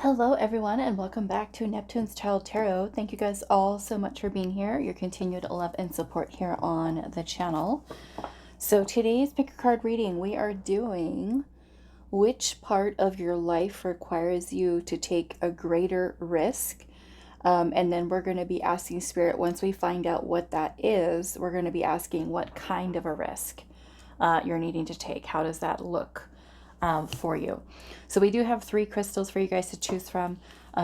Hello, everyone, and welcome back to Neptune's Child Tarot. Thank you guys all so much for being here, your continued love and support here on the channel. So today's pick a card reading, we are doing which part of your life requires you to take a greater risk. And then we're going to be asking Spirit, once we find out what that is, we're going to be asking what kind of a risk you're needing to take. How does that look for you? So we do have 3 crystals for you guys to choose from.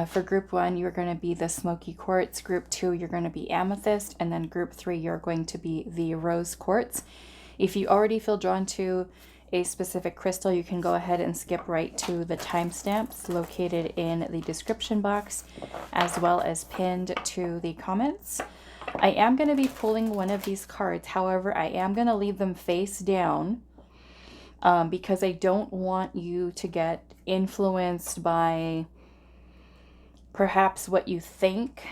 For group 1, you're going to be the Smokey Quartz. Group 2, you're going to be Amethyst. And then group 3, you're going to be the Rose Quartz. If you already feel drawn to a specific crystal, you can go ahead and skip right to the timestamps located in the description box, as well as pinned to the comments. I am going to be pulling one of these cards. However, I am going to leave them face down because I don't want you to get influenced by perhaps what you think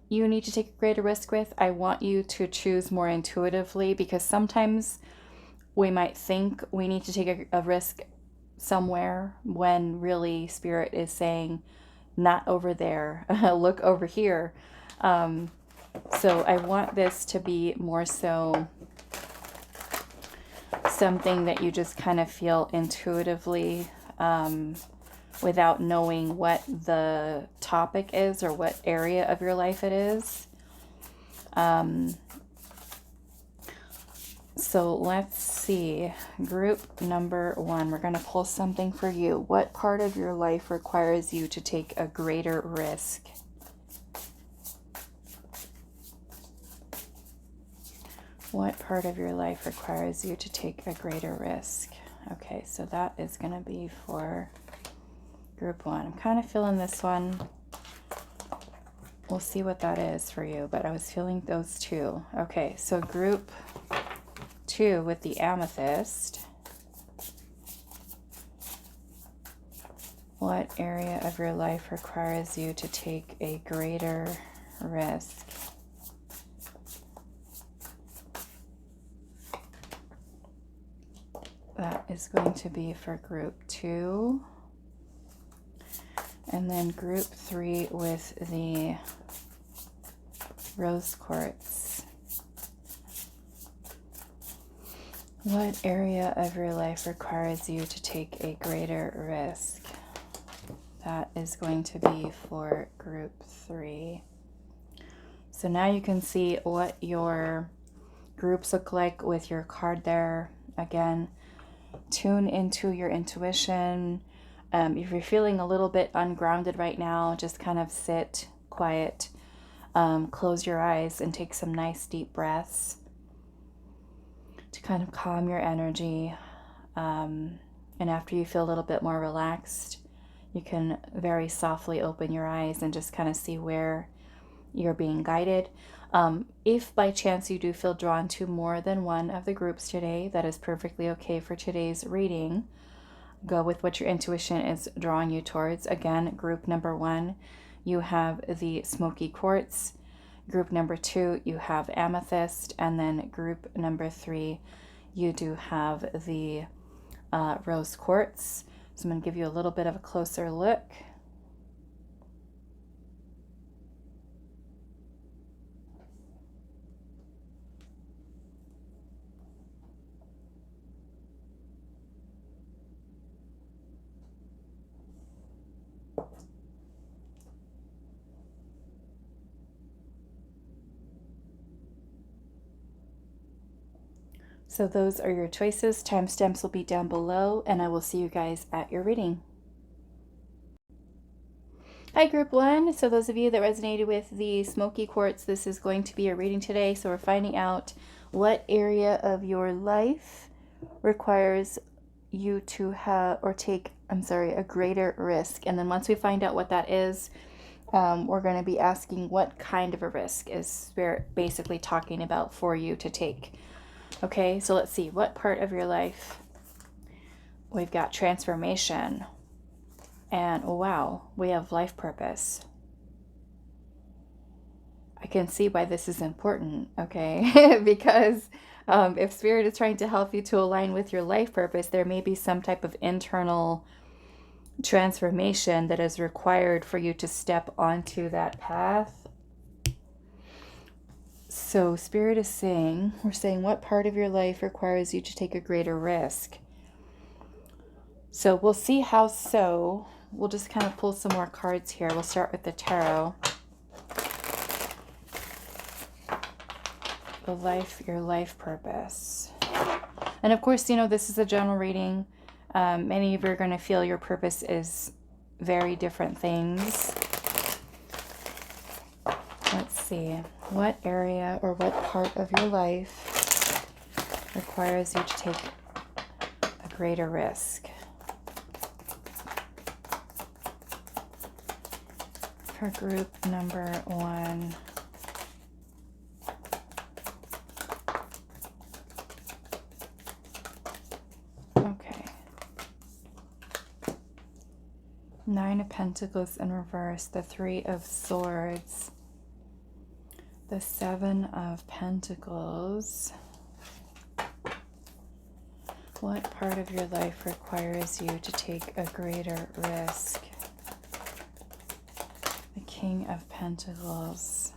you need to take a greater risk with. I want you to choose more intuitively, because sometimes we might think we need to take a risk somewhere when really Spirit is saying, not over there, look over here. So I want this to be more so something that you just kind of feel intuitively without knowing what the topic is or what area of your life it is. So let's see. Group number 1, we're going to pull something for you. What part of your life requires you to take a greater risk? What part of your life requires you to take a greater risk? Okay, so that is going to be for group 1. I'm kind of feeling this one. We'll see what that is for you, but I was feeling those 2. Okay, so group 2 with the Amethyst. What area of your life requires you to take a greater risk? That is going to be for group 2. And then group 3 with the Rose Quartz. What area of your life requires you to take a greater risk? That is going to be for group 3. So now you can see what your groups look like with your card there. Again, tune into your intuition. If you're feeling a little bit ungrounded right now, just kind of sit quiet, close your eyes and take some nice deep breaths to kind of calm your energy. And after you feel a little bit more relaxed, you can very softly open your eyes and just kind of see where you're being guided. If by chance you do feel drawn to more than one of the groups today, that is perfectly okay for today's reading. Go with what your intuition is drawing you towards. Again, group number 1, you have the Smokey Quartz. Group number 2, you have Amethyst. And then group number 3, you do have the Rose Quartz. So I'm going to give you a little bit of a closer look. So those are your choices. Timestamps will be down below, and I will see you guys at your reading. Hi, group 1. So those of you that resonated with the Smokey Quartz, this is going to be a reading today. So we're finding out what area of your life requires you to have or take, a greater risk. And then once we find out what that is, we're going to be asking what kind of a risk is Spirit basically talking about for you to take. Okay, so let's see. What part of your life? We've got transformation. And wow, we have life purpose. I can see why this is important, okay? Because if Spirit is trying to help you to align with your life purpose, there may be some type of internal transformation that is required for you to step onto that path. So Spirit is saying, we're saying, what part of your life requires you to take a greater risk? So we'll see how so. We'll just kind of pull some more cards here. We'll start with the tarot. Your life purpose. And of course, you know, this is a general reading. Many of you are going to feel your purpose is very different things. Let's see. What area or what part of your life requires you to take a greater risk? For group number 1. Okay. 9 of Pentacles in reverse, the 3 of Swords, the 7 of Pentacles. What part of your life requires you to take a greater risk? The King of Pentacles.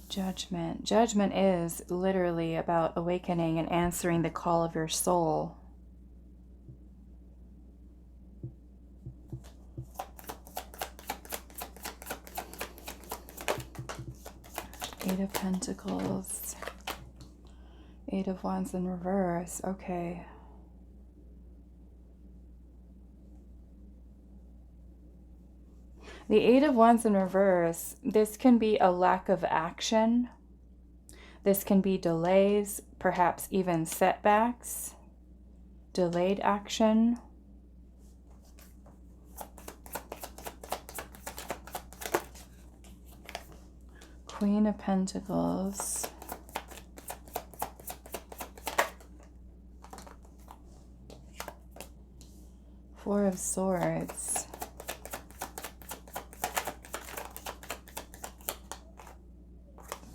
Judgment. Judgment is literally about awakening and answering the call of your soul. Eight of Pentacles. 8 of Wands in reverse. Okay. The 8 of Wands in reverse, this can be a lack of action. This can be delays, perhaps even setbacks, delayed action. Queen of Pentacles. Four of Swords.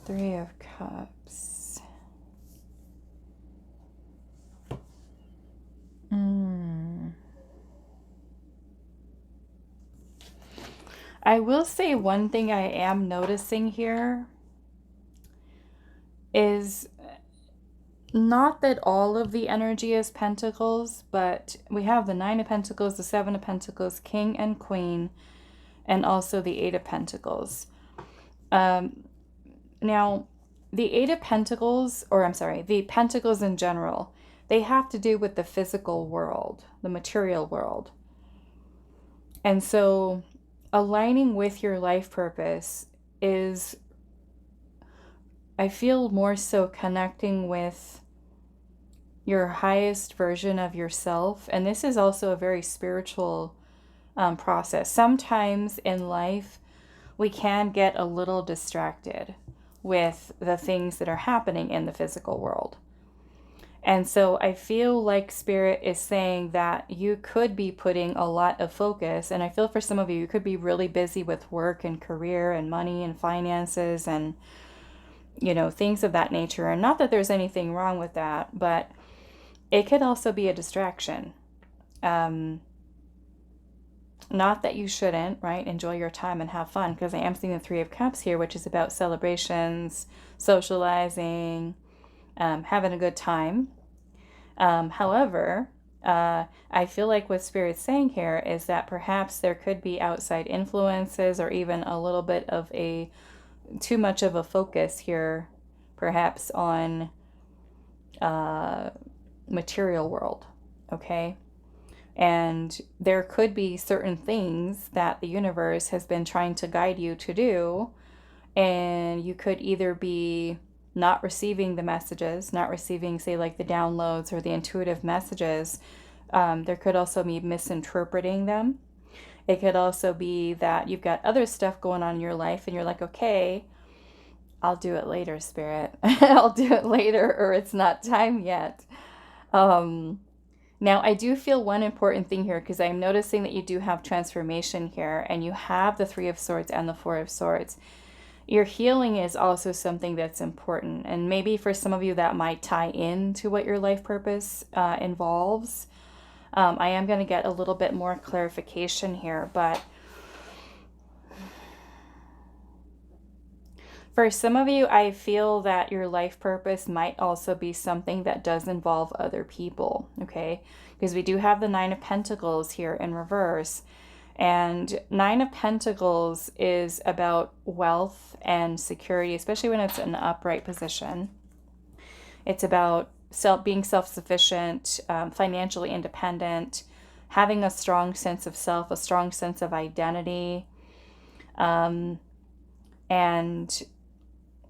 Three of Cups. I will say one thing I am noticing here is not that all of the energy is Pentacles, but we have the 9 of Pentacles, the 7 of Pentacles, King and Queen, and also the 8 of Pentacles. Now, the 8 of Pentacles, or I'm sorry, the Pentacles in general, they have to do with the physical world, the material world. And so aligning with your life purpose is, I feel, more so connecting with your highest version of yourself. And this is also a very spiritual process. Sometimes in life, we can get a little distracted with the things that are happening in the physical world. And so I feel like Spirit is saying that you could be putting a lot of focus, and I feel for some of you, you could be really busy with work and career and money and finances and, you know, things of that nature. And not that there's anything wrong with that, but it could also be a distraction. Not that you shouldn't, right? Enjoy your time and have fun, because I am seeing the 3 of Cups here, which is about celebrations, socializing, having a good time. However, I feel like what Spirit's saying here is that perhaps there could be outside influences, or even a little bit of too much of a focus here, perhaps on material world, okay? And there could be certain things that the universe has been trying to guide you to do, and you could either be not receiving the messages, not receiving, say, like the downloads or the intuitive messages. There could also be misinterpreting them. It could also be that you've got other stuff going on in your life and you're like, okay, I'll do it later, Spirit. I'll do it later, or it's not time yet. Now, I do feel one important thing here, because I'm noticing that you do have transformation here, and you have the 3 of Swords and the 4 of Swords. Your healing is also something that's important, and maybe for some of you that might tie into what your life purpose involves. I am going to get a little bit more clarification here, but for some of you, I feel that your life purpose might also be something that does involve other people, okay? Because we do have the Nine of Pentacles here in reverse. And Nine of Pentacles is about wealth and security, especially when it's in an upright position. It's about being self-sufficient, financially independent, having a strong sense of self, a strong sense of identity, and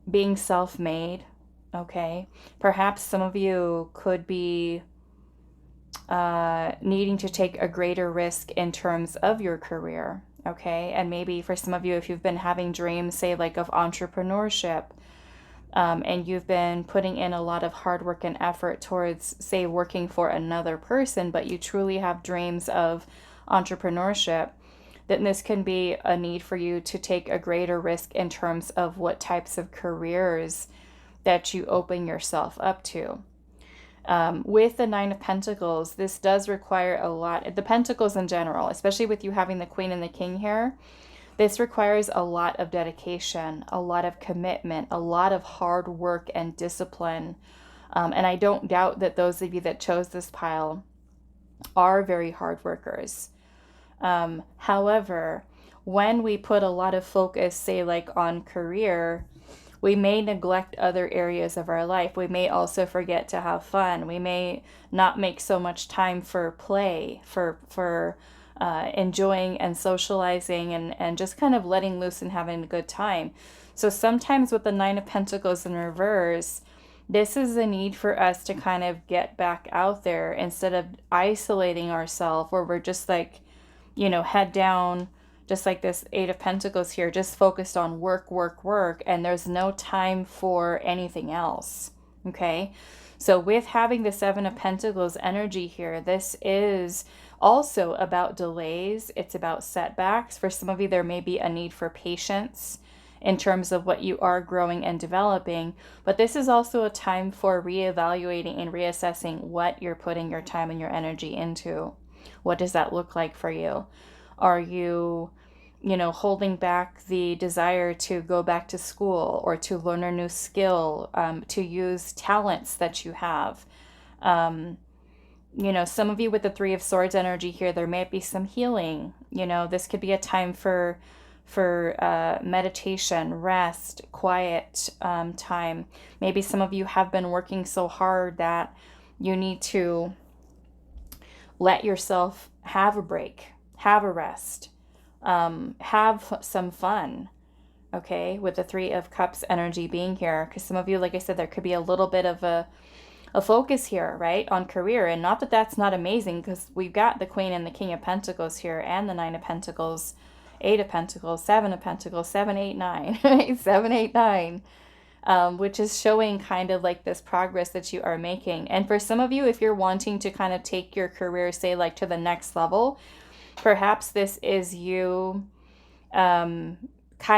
being self-made, okay? Perhaps some of you could be needing to take a greater risk in terms of your career, okay? And maybe for some of you, if you've been having dreams, say like of entrepreneurship, and you've been putting in a lot of hard work and effort towards, say, working for another person, but you truly have dreams of entrepreneurship, then this can be a need for you to take a greater risk in terms of what types of careers that you open yourself up to. With the Nine of Pentacles, this does require a lot, the Pentacles in general, especially with you having the Queen and the King here, this requires a lot of dedication, a lot of commitment, a lot of hard work and discipline. And I don't doubt that those of you that chose this pile are very hard workers. However, when we put a lot of focus, say like on career, we may neglect other areas of our life. We may also forget to have fun. We may not make so much time for play, for enjoying and socializing and just kind of letting loose and having a good time. So sometimes with the Nine of Pentacles in reverse, this is the need for us to kind of get back out there instead of isolating ourselves where we're just like, you know, head down, just like this Eight of Pentacles here, just focused on work, work, work, and there's no time for anything else, okay? So with having the Seven of Pentacles energy here, this is also about delays. It's about setbacks. For some of you, there may be a need for patience in terms of what you are growing and developing, but this is also a time for reevaluating and reassessing what you're putting your time and your energy into. What does that look like for you? Are you, holding back the desire to go back to school or to learn a new skill, to use talents that you have? Some of you with the Three of Swords energy here, there may be some healing. This could be a time for meditation, rest, quiet time. Maybe some of you have been working so hard that you need to let yourself have a break, have a rest, have some fun, okay, with the Three of Cups energy being here. Because some of you, like I said, there could be a little bit of a focus here, right, on career. And not that that's not amazing, because we've got the Queen and the King of Pentacles here and the Nine of Pentacles, Eight of Pentacles, Seven of Pentacles, 7, 8, 9, right? 7, 8, 9. Which is showing kind of like this progress that you are making. And for some of you, if you're wanting to kind of take your career, say like to the next level, perhaps this is you kind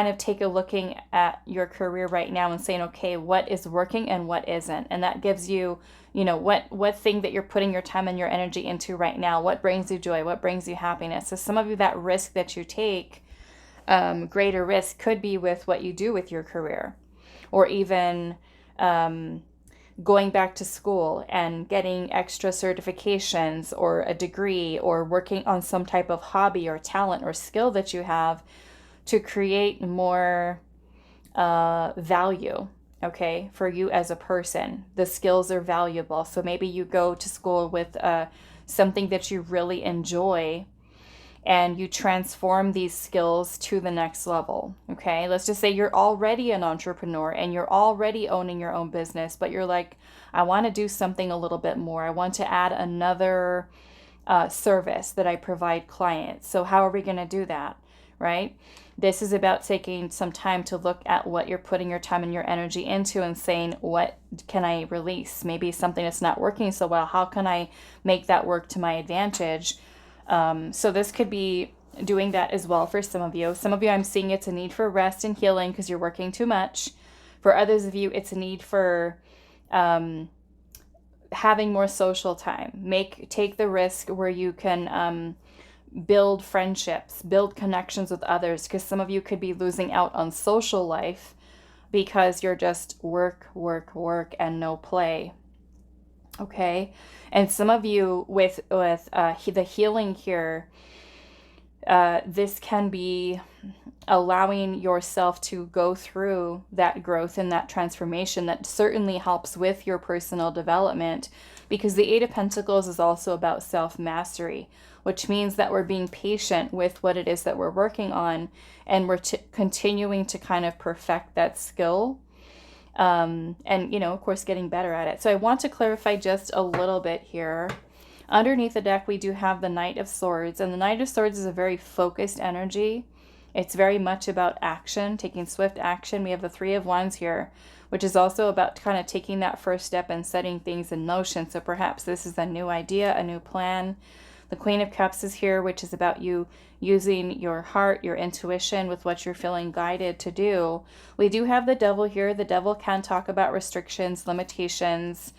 of take a looking at your career right now and saying, okay, what is working and what isn't? And that gives you, what thing that you're putting your time and your energy into right now, what brings you joy, what brings you happiness. So some of you, that risk that you take, greater risk could be with what you do with your career. Or even going back to school and getting extra certifications or a degree, or working on some type of hobby or talent or skill that you have to create more value, okay, for you as a person. The skills are valuable. So maybe you go to school with something that you really enjoy, and you transform these skills to the next level, okay? Let's just say you're already an entrepreneur and you're already owning your own business, but you're like, I want to do something a little bit more. I want to add another service that I provide clients. So how are we going to do that, right? This is about taking some time to look at what you're putting your time and your energy into and saying, what can I release? Maybe something that's not working so well. How can I make that work to my advantage? So this could be doing that as well for some of you. Some of you, I'm seeing it's a need for rest and healing because you're working too much. For others of you, it's a need for having having more social time. Take the risk where you can build friendships, build connections with others, because some of you could be losing out on social life because you're just work, work, work, and no play. Okay? And some of you with the healing here, this can be allowing yourself to go through that growth and that transformation that certainly helps with your personal development, because the Eight of Pentacles is also about self-mastery, which means that we're being patient with what it is that we're working on, and we're continuing to kind of perfect that skill. And, you know, of course, getting better at it. So I want to clarify just a little bit here. Underneath the deck, we do have the Knight of Swords, and the Knight of Swords is a very focused energy. It's very much about action, taking swift action. We have the Three of Wands here, which is also about kind of taking that first step and setting things in motion. So perhaps this is a new idea, a new plan. The Queen of Cups is here, which is about you using your heart, your intuition with what you're feeling guided to do. We do have the Devil here. The Devil can talk about restrictions, limitations,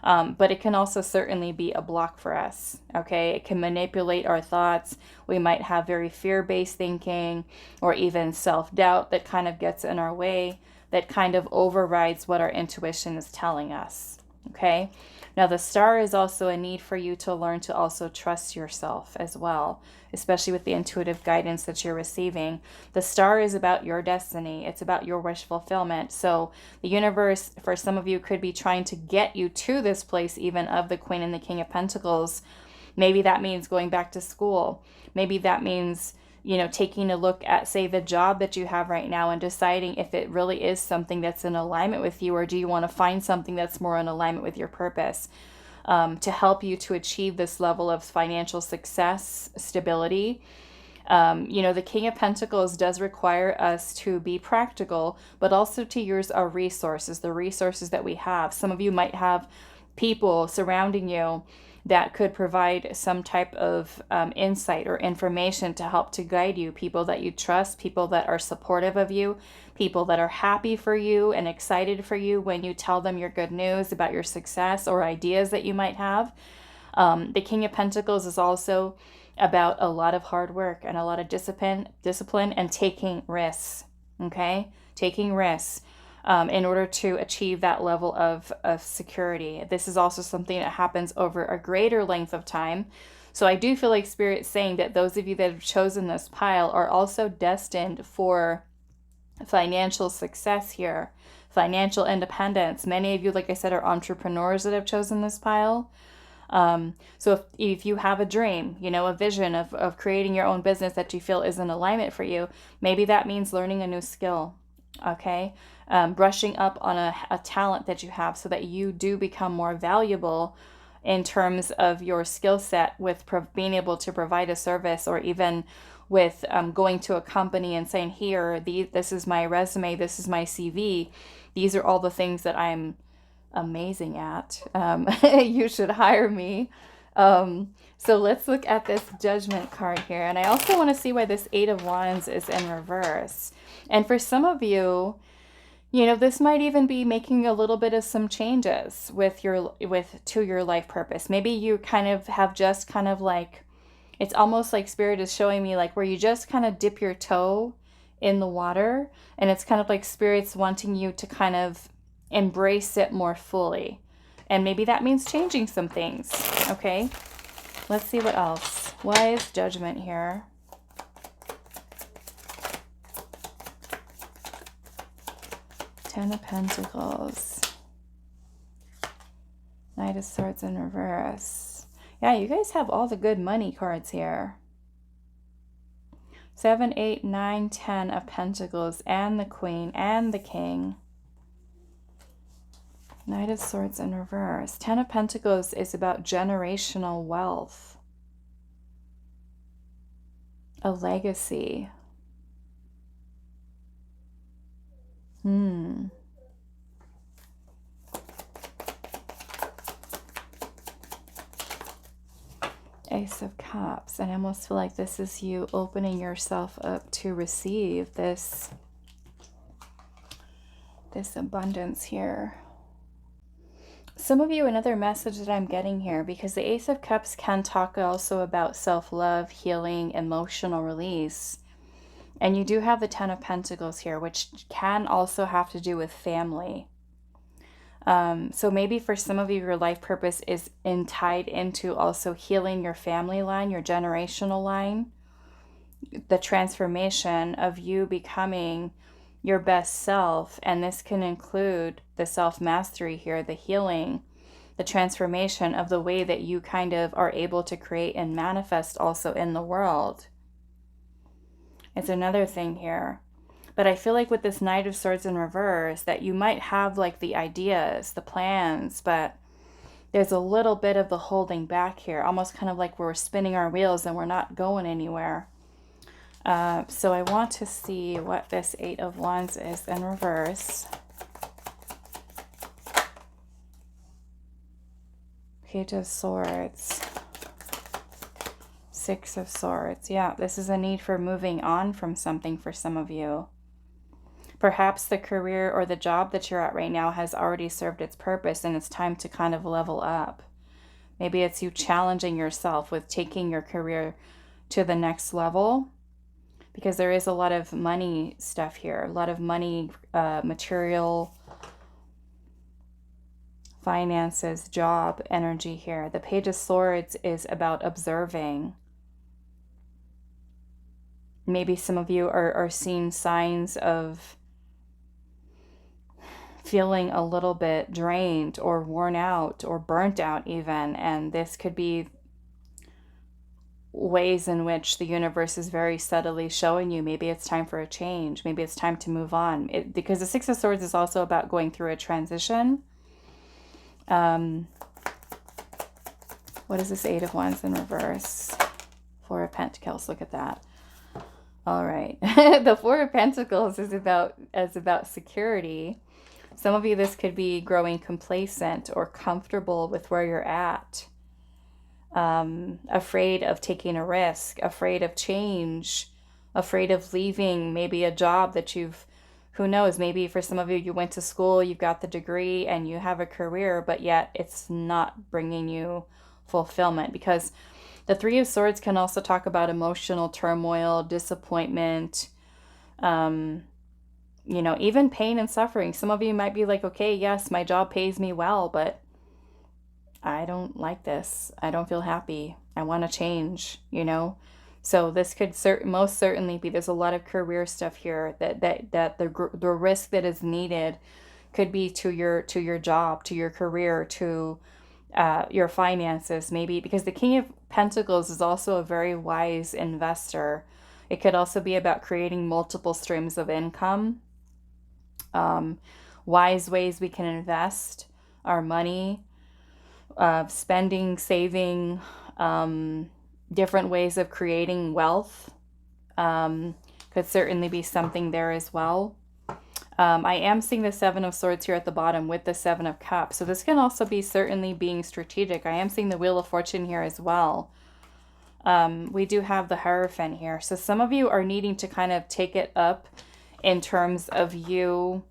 but it can also certainly be a block for us, okay? It can manipulate our thoughts. We might have very fear-based thinking or even self-doubt that kind of gets in our way, that kind of overrides what our intuition is telling us, okay? Now, the Star is also a need for you to learn to also trust yourself as well, especially with the intuitive guidance that you're receiving. The Star is about your destiny. It's about your wish fulfillment. So the universe, for some of you, could be trying to get you to this place even of the Queen and the King of Pentacles. Maybe that means going back to school. Maybe that means, you know, taking a look at, say, the job that you have right now and deciding if it really is something that's in alignment with you, or do you want to find something that's more in alignment with your purpose, to help you to achieve this level of financial success, stability. You know, the King of Pentacles does require us to be practical, but also to use our resources, the resources that we have. Some of you might have people surrounding you that could provide some type of insight or information to help to guide you. People that you trust, people that are supportive of you, people that are happy for you and excited for you when you tell them your good news about your success or ideas that you might have. The King of Pentacles is also about a lot of hard work and a lot of discipline and taking risks, okay? Taking risks. In order to achieve that level of security. This is also something that happens over a greater length of time. So I do feel like Spirit's saying that those of you that have chosen this pile are also destined for financial success here, financial independence. Many of you, like I said, are entrepreneurs that have chosen this pile. So if you have a dream, you know, a vision of creating your own business that you feel is in alignment for you, maybe that means learning a new skill, okay? Brushing up on a talent that you have so that you do become more valuable in terms of your skill set with being able to provide a service, or even with going to a company and saying, here, this is my resume, this is my CV. These are all the things that I'm amazing at. You should hire me. So let's look at this Judgment card here. And I also want to see why this Eight of Wands is in reverse. And for some of you, you know, this might even be making a little bit of some changes to your life purpose. Maybe you kind of have just kind of like, it's almost like Spirit is showing me like where you just kind of dip your toe in the water, and it's kind of like Spirit's wanting you to kind of embrace it more fully. And maybe that means changing some things, okay? Let's see what else. Why is Judgment here? Ten of Pentacles. Knight of Swords in reverse. Yeah, you guys have all the good money cards here. 7, 8, 9, 10 of Pentacles, and the Queen, and the King. Knight of Swords in reverse. 10 of Pentacles is about generational wealth. A legacy. Ace of Cups. And I almost feel like this is you opening yourself up to receive this abundance here. Some of you, another message that I'm getting here, because the Ace of Cups can talk also about self-love, healing, emotional release. And you do have the Ten of Pentacles here, which can also have to do with family. So maybe for some of you, your life purpose is tied into also healing your family line, your generational line, the transformation of you becoming your best self. And this can include the self-mastery here, the healing, the transformation of the way that you kind of are able to create and manifest also in the world. It's another thing here. But I feel like with this Knight of Swords in reverse, that you might have like the ideas, the plans, but there's a little bit of the holding back here, almost kind of like we're spinning our wheels and we're not going anywhere. So I want to see what this Eight of Wands is in reverse. Page of Swords. Six of Swords. Yeah, this is a need for moving on from something for some of you. Perhaps the career or the job that you're at right now has already served its purpose and it's time to kind of level up. Maybe it's you challenging yourself with taking your career to the next level, because there is a lot of money stuff here, a lot of money, material, finances, job energy here. The Page of Swords is about observing. Maybe some of you are seeing signs of feeling a little bit drained or worn out or burnt out even. And this could be ways in which the universe is very subtly showing you maybe it's time for a change. Maybe it's time to move on. Because the Six of Swords is also about going through a transition. What is this Eight of Wands in reverse? Four of Pentacles. Look at that. All right. The Four of Pentacles is about security. Some of you, this could be growing complacent or comfortable with where you're at. Afraid of taking a risk, afraid of change, afraid of leaving maybe a job that you've, who knows, maybe for some of you, you went to school, you've got the degree and you have a career, but yet it's not bringing you fulfillment. Because the Three of Swords can also talk about emotional turmoil, disappointment, you know, even pain and suffering. Some of you might be like, okay, yes, my job pays me well, but I don't like this. I don't feel happy. I want to change, you know? So this could most certainly be, there's a lot of career stuff here that the risk that is needed could be to your job, to your career, to your finances, maybe, because the King of Pentacles is also a very wise investor. It could also be about creating multiple streams of income. Wise ways we can invest our money, spending, saving, different ways of creating wealth, could certainly be something there as well. I am seeing the Seven of Swords here at the bottom with the Seven of Cups. So this can also be certainly being strategic. I am seeing the Wheel of Fortune here as well. We do have the Hierophant here. So some of you are needing to kind of take it up in terms of you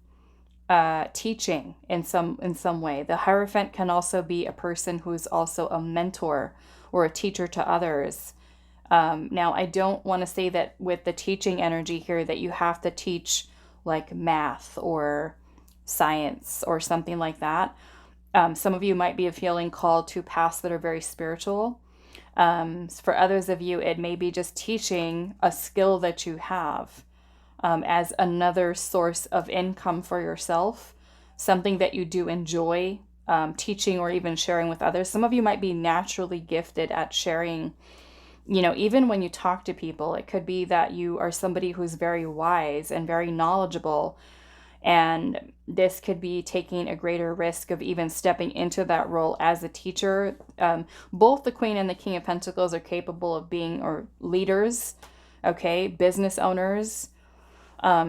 teaching in some way. The Hierophant can also be a person who's also a mentor or a teacher to others. Now, I don't want to say that with the teaching energy here that you have to teach like math or science or something like that. Some of you might be feeling called to paths that are very spiritual. For others of you, it may be just teaching a skill that you have. As another source of income for yourself, something that you do enjoy teaching or even sharing with others. Some of you might be naturally gifted at sharing, you know, even when you talk to people. It could be that you are somebody who's very wise and very knowledgeable, and this could be taking a greater risk of even stepping into that role as a teacher. Both the Queen and the King of Pentacles are capable of being or leaders, okay, business owners.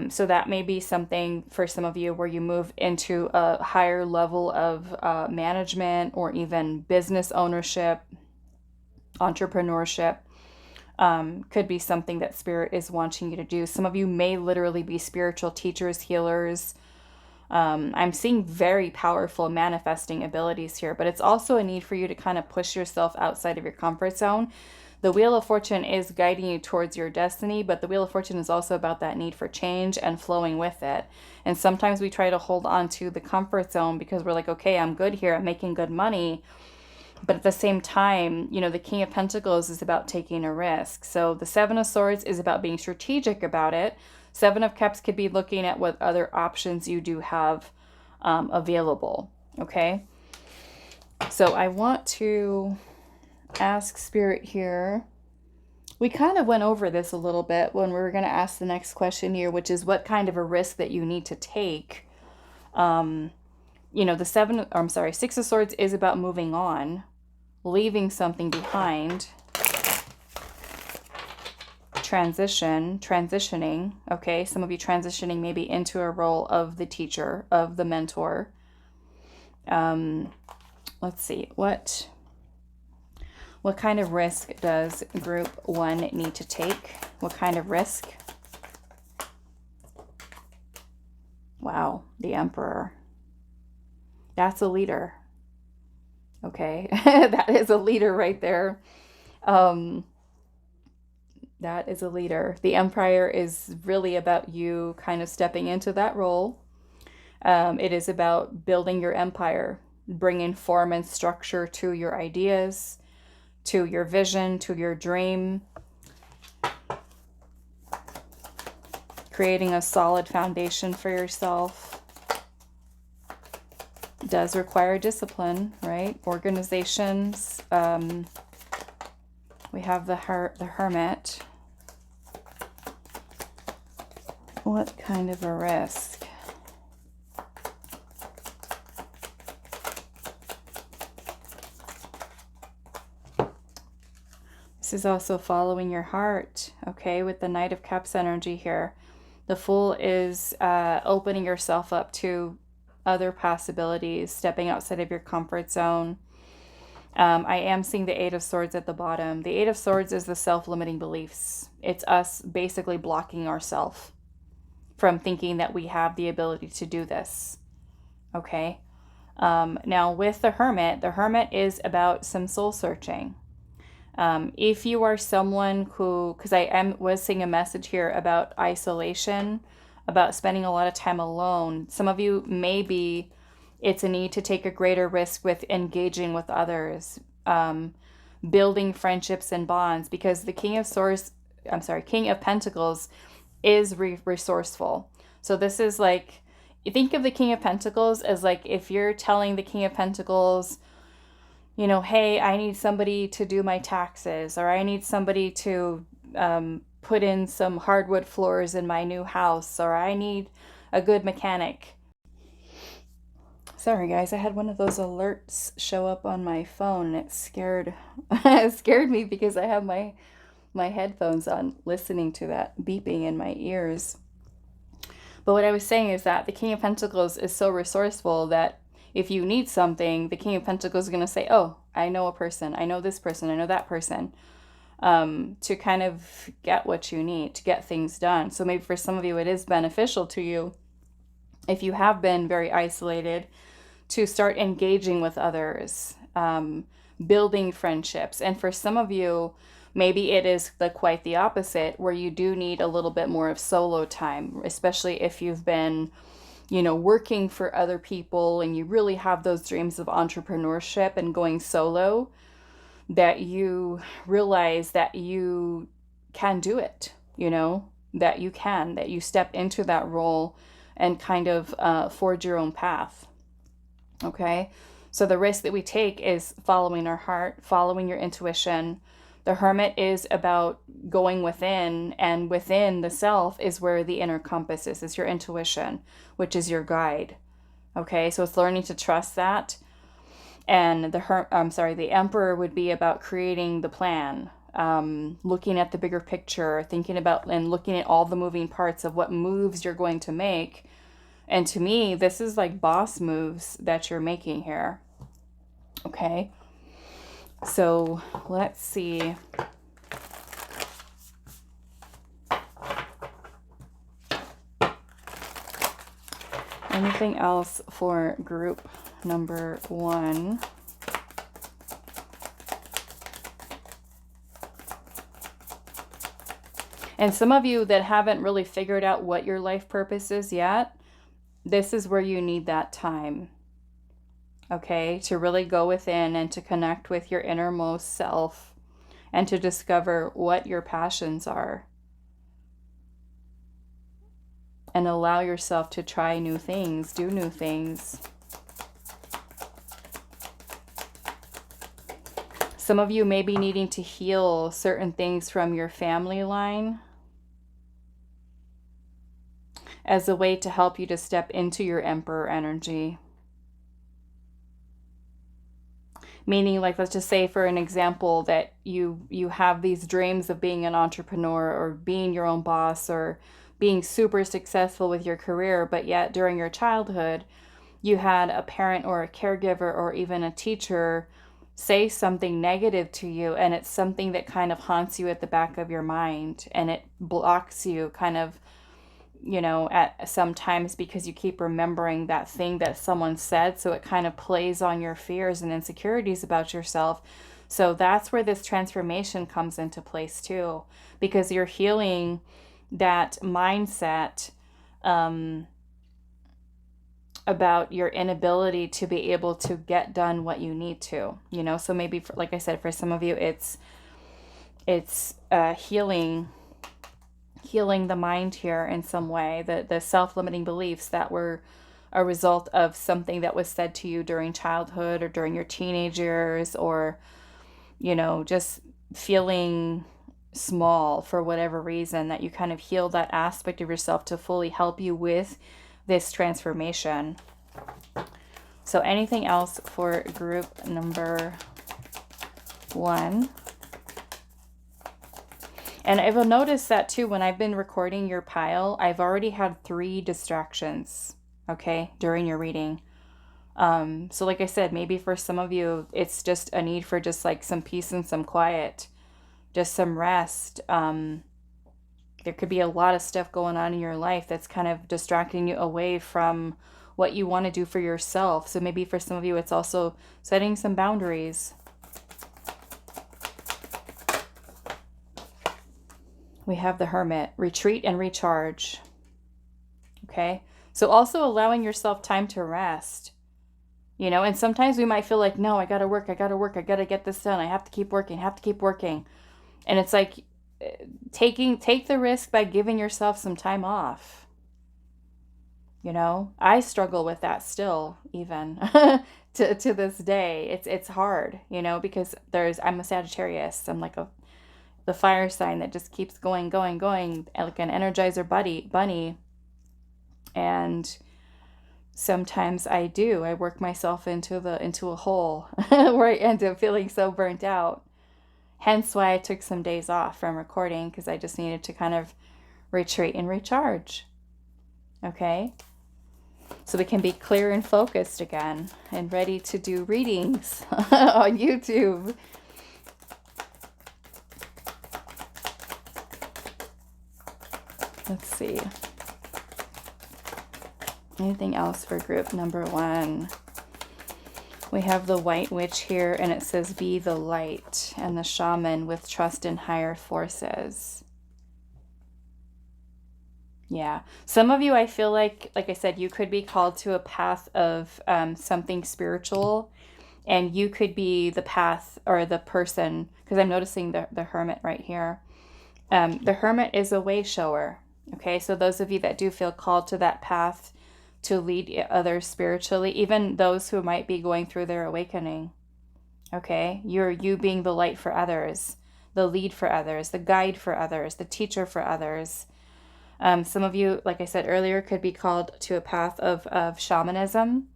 So that may be something for some of you where you move into a higher level of management or even business ownership, entrepreneurship. Could be something that Spirit is wanting you to do. Some of you may literally be spiritual teachers, healers, I'm seeing very powerful manifesting abilities here, but it's also a need for you to kind of push yourself outside of your comfort zone. The Wheel of Fortune is guiding you towards your destiny, but the Wheel of Fortune is also about that need for change and flowing with it. And sometimes we try to hold on to the comfort zone because we're like, okay, I'm good here, I'm making good money. But at the same time, you know, the King of Pentacles is about taking a risk. So the Seven of Swords is about being strategic about it. Seven of Cups could be looking at what other options you do have available. Okay. So I want to ask Spirit here. We kind of went over this a little bit when we were going to ask the next question here, which is what kind of a risk that you need to take. You know, the Six of Swords is about moving on, leaving something behind, transitioning. Okay, some of you transitioning maybe into a role of the teacher, of the mentor. Let's see, what kind of risk does group 1 need to take? What kind of risk? Wow, the Emperor. That's a leader. Okay, that is a leader right there. That is a leader. The Empire is really about you kind of stepping into that role. It is about building your empire, bringing form and structure to your ideas, to your vision, to your dream, creating a solid foundation for yourself. Does require discipline, right? Organizations. We have the Hermit. What kind of a risk? This is also following your heart, okay, with the Knight of Cups energy here. The Fool is opening yourself up to other possibilities, stepping outside of your comfort zone. I am seeing the Eight of Swords at the bottom. The Eight of Swords is the self-limiting beliefs. It's us basically blocking ourselves from thinking that we have the ability to do this, okay? Now with the Hermit is about some soul searching. If you are someone who, because I was seeing a message here about isolation, about spending a lot of time alone. Some of you maybe it's a need to take a greater risk with engaging with others, building friendships and bonds, because the King of Pentacles is resourceful. So this is like, you think of the King of Pentacles as like if you're telling the King of Pentacles, you know, hey, I need somebody to do my taxes, or I need somebody to put in some hardwood floors in my new house, or I need a good mechanic. Sorry guys, I had one of those alerts show up on my phone. It scared me because I have my headphones on, listening to that beeping in my ears. But what I was saying is that the King of Pentacles is so resourceful that if you need something, the King of Pentacles is going to say, oh, I know a person, I know this person, I know that person, to kind of get what you need, to get things done. So maybe for some of you, it is beneficial to you, if you have been very isolated, to start engaging with others, building friendships. And for some of you, maybe it is quite the opposite, where you do need a little bit more of solo time, especially if you've been, you know, working for other people and you really have those dreams of entrepreneurship and going solo, that you realize that you can do it, you know, that you step into that role and kind of forge your own path. Okay. So the risk that we take is following our heart, following your intuition. The Hermit is about going within, and within the self is where the inner compass is. It's your intuition, which is your guide. Okay, so it's learning to trust that. And the Emperor would be about creating the plan, looking at the bigger picture, thinking about and looking at all the moving parts of what moves you're going to make. And to me, this is like boss moves that you're making here. Okay. So let's see. Anything else for group number 1? And some of you that haven't really figured out what your life purpose is yet, this is where you need that time, okay? To really go within and to connect with your innermost self and to discover what your passions are. And allow yourself to try new things, do new things. Some of you may be needing to heal certain things from your family line as a way to help you to step into your Emperor energy. Meaning, like, let's just say for an example that you have these dreams of being an entrepreneur or being your own boss or being super successful with your career, but yet during your childhood, you had a parent or a caregiver or even a teacher say something negative to you, and it's something that kind of haunts you at the back of your mind, and it blocks you kind of, you know, at sometimes because you keep remembering that thing that someone said, so it kind of plays on your fears and insecurities about yourself. So that's where this transformation comes into place too, because you're healing that mindset about your inability to be able to get done what you need to, you know. So maybe for, like I said, for some of you it's healing the mind here in some way, the self-limiting beliefs that were a result of something that was said to you during childhood or during your teenage years, or, you know, just feeling small for whatever reason, that you kind of heal that aspect of yourself to fully help you with this transformation. So anything else for group number 1? And I've noticed that too, when I've been recording your pile, I've already had 3 distractions, okay, during your reading. So like I said, maybe for some of you, it's just a need for just like some peace and some quiet, just some rest. There could be a lot of stuff going on in your life that's kind of distracting you away from what you want to do for yourself. So maybe for some of you, it's also setting some boundaries. We have the Hermit, retreat and recharge. Okay. So also allowing yourself time to rest, you know, and sometimes we might feel like, no, I got to work. I got to get this done. I have to keep working, And it's like, take the risk by giving yourself some time off. You know, I struggle with that still, even to this day. It's hard, you know, because I'm a Sagittarius. I'm like the fire sign that just keeps going, like an Energizer bunny. And sometimes I work myself into a hole where I end up feeling so burnt out. Hence why I took some days off from recording, because I just needed to kind of retreat and recharge. Okay? So we can be clear and focused again and ready to do readings on YouTube. Let's see. Anything else for group number 1? We have the White Witch here, and it says, be the light, and the Shaman with trust in higher forces. Yeah. Some of you, I feel like I said, you could be called to a path of something spiritual, and you could be the path or the person, because I'm noticing the Hermit right here. The Hermit is a way shower. Okay. So those of you that do feel called to that path to lead others spiritually, even those who might be going through their awakening. Okay. You being the light for others, the lead for others, the guide for others, the teacher for others. Some of you, like I said earlier, could be called to a path of shamanism.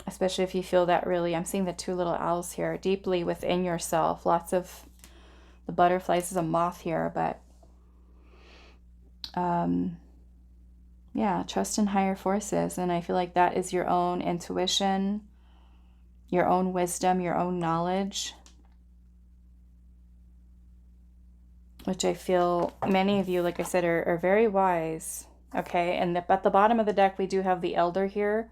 Especially if you feel that really, I'm seeing the 2 little owls here, deeply within yourself. Lots of the butterflies, is a moth here, but yeah, trust in higher forces. And I feel like that is your own intuition, your own wisdom, your own knowledge, which I feel many of you, like I said, are very wise Okay, and at the bottom of the deck, we do have the Elder here,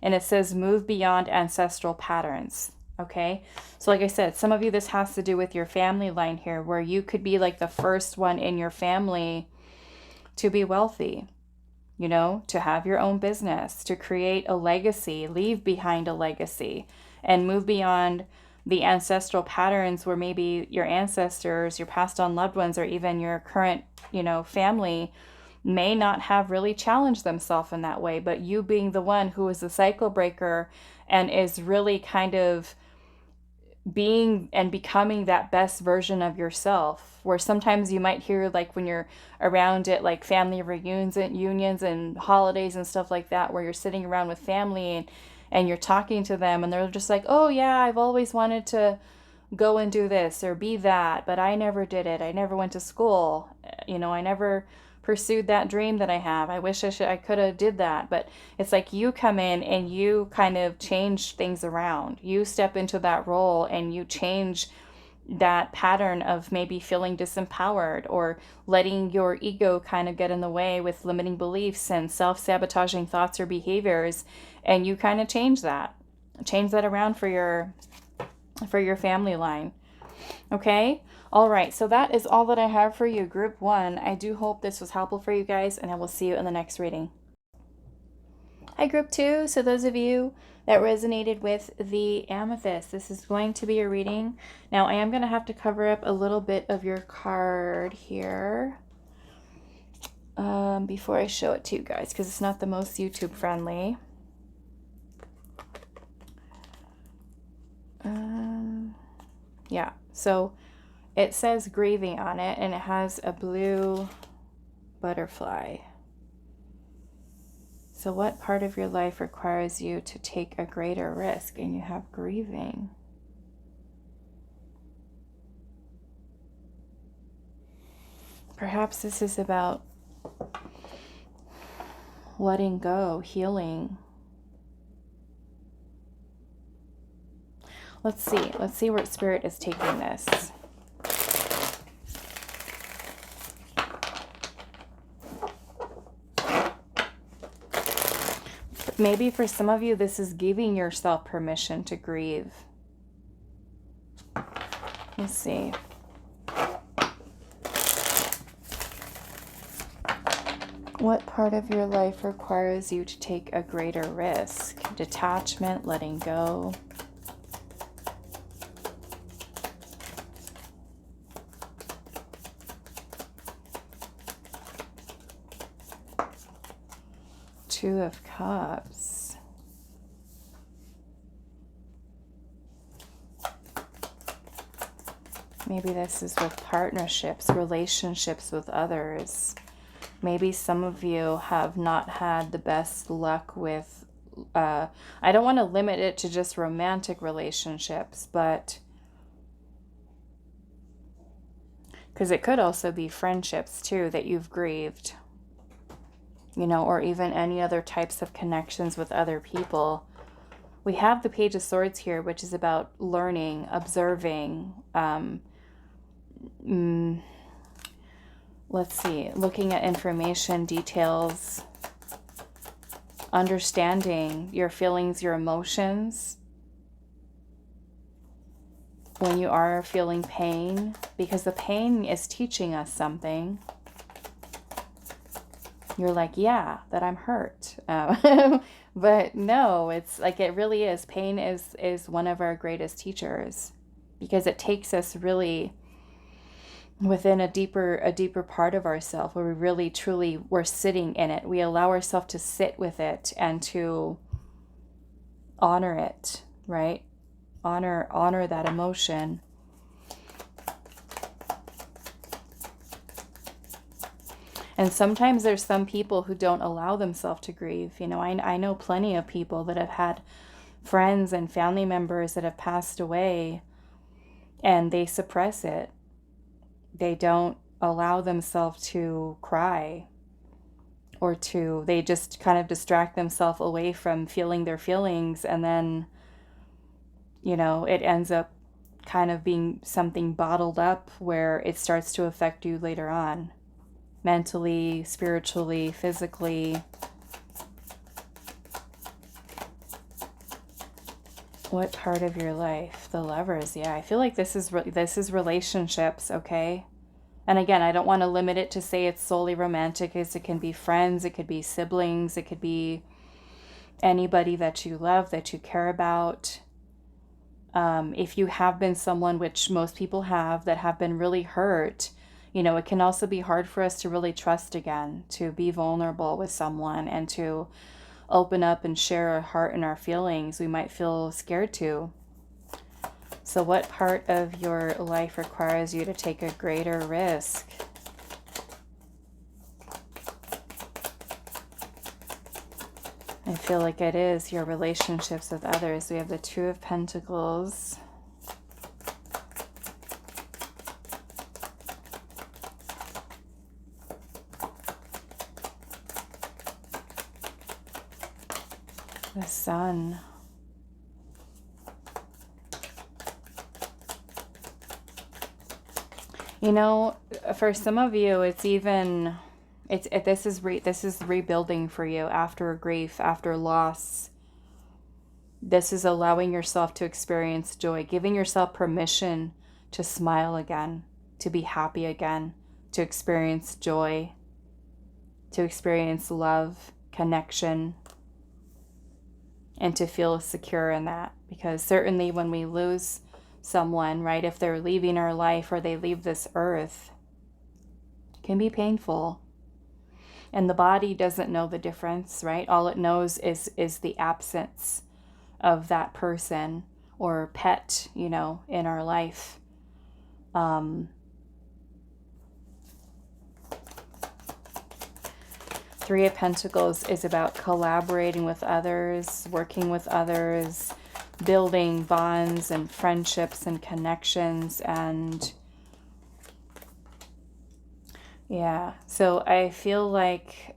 and it says move beyond ancestral patterns. Okay, so like I said, some of you, this has to do with your family line here, where you could be like the first one in your family to be wealthy, you know, to have your own business, to create a legacy, leave behind a legacy, and move beyond the ancestral patterns where maybe your ancestors, your passed on loved ones, or even your current, you know, family may not have really challenged themselves in that way, but you being the one who is the cycle breaker and is really kind of being and becoming that best version of yourself, where sometimes you might hear, like when you're around at like family reunions and unions and holidays and stuff like that, where you're sitting around with family and you're talking to them and they're just like, oh yeah, I've always wanted to go and do this or be that, but I never did it. I never went to school. You know, I never pursued that dream that I have. I wish I could have did that. But it's like you come in and you kind of change things around. You step into that role and you change that pattern of maybe feeling disempowered or letting your ego kind of get in the way with limiting beliefs and self-sabotaging thoughts or behaviors, and you kind of change that around for your family line. Okay? All right, so that is all that I have for you, Group 1. I do hope this was helpful for you guys, and I will see you in the next reading. Hi, Group 2. So those of you that resonated with the Amethyst, this is going to be a reading. Now, I am going to have to cover up a little bit of your card here before I show it to you guys, because it's not the most YouTube friendly. Yeah, so it says grieving on it, and it has a blue butterfly. So what part of your life requires you to take a greater risk? And you have grieving. Perhaps this is about letting go, healing. Let's see where Spirit is taking this. Maybe for some of you, this is giving yourself permission to grieve. Let's see. What part of your life requires you to take a greater risk? Detachment, letting go. Two of Cups. Maybe this is with partnerships, relationships with others. Maybe some of you have not had the best luck with, I don't want to limit it to just romantic relationships, but because it could also be friendships too that you've grieved. You know, or even any other types of connections with other people. We have the Page of Swords here, which is about learning, observing, let's see, looking at information, details, understanding your feelings, your emotions. When you are feeling pain, because the pain is teaching us something. You're like, yeah, that I'm hurt. But no, it's like, it really is. Pain is one of our greatest teachers, because it takes us really within a deeper part of ourselves, where we really, truly, we're sitting in it. We allow ourselves to sit with it and to honor it, right? Honor that emotion. And sometimes there's some people who don't allow themselves to grieve. You know, I know plenty of people that have had friends and family members that have passed away, and they suppress it. They don't allow themselves to cry, or they just kind of distract themselves away from feeling their feelings, and then, you know, it ends up kind of being something bottled up where it starts to affect you later on. mentally, spiritually, physically. What part of your life? The Lovers. Yeah, I feel like this is relationships, okay? And again, I don't want to limit it to say it's solely romantic, as it can be friends, it could be siblings, it could be anybody that you love, that you care about. If you have been someone, which most people have, that have been really hurt, you know, it can also be hard for us to really trust again, to be vulnerable with someone and to open up and share our heart and our feelings. We might feel scared to. So what part of your life requires you to take a greater risk? I feel like it is your relationships with others. We have the Two of Pentacles. The Sun. You know, for some of you, it's even, this is rebuilding for you after grief, after loss. This is allowing yourself to experience joy, giving yourself permission to smile again, to be happy again, to experience joy, to experience love, connection, and to feel secure in that. Because certainly when we lose someone, right, if they're leaving our life or they leave this earth, it can be painful. And the body doesn't know the difference, right? All it knows is the absence of that person or pet, you know, in our life. Three of Pentacles is about collaborating with others, working with others, building bonds and friendships and connections. And yeah, so I feel like,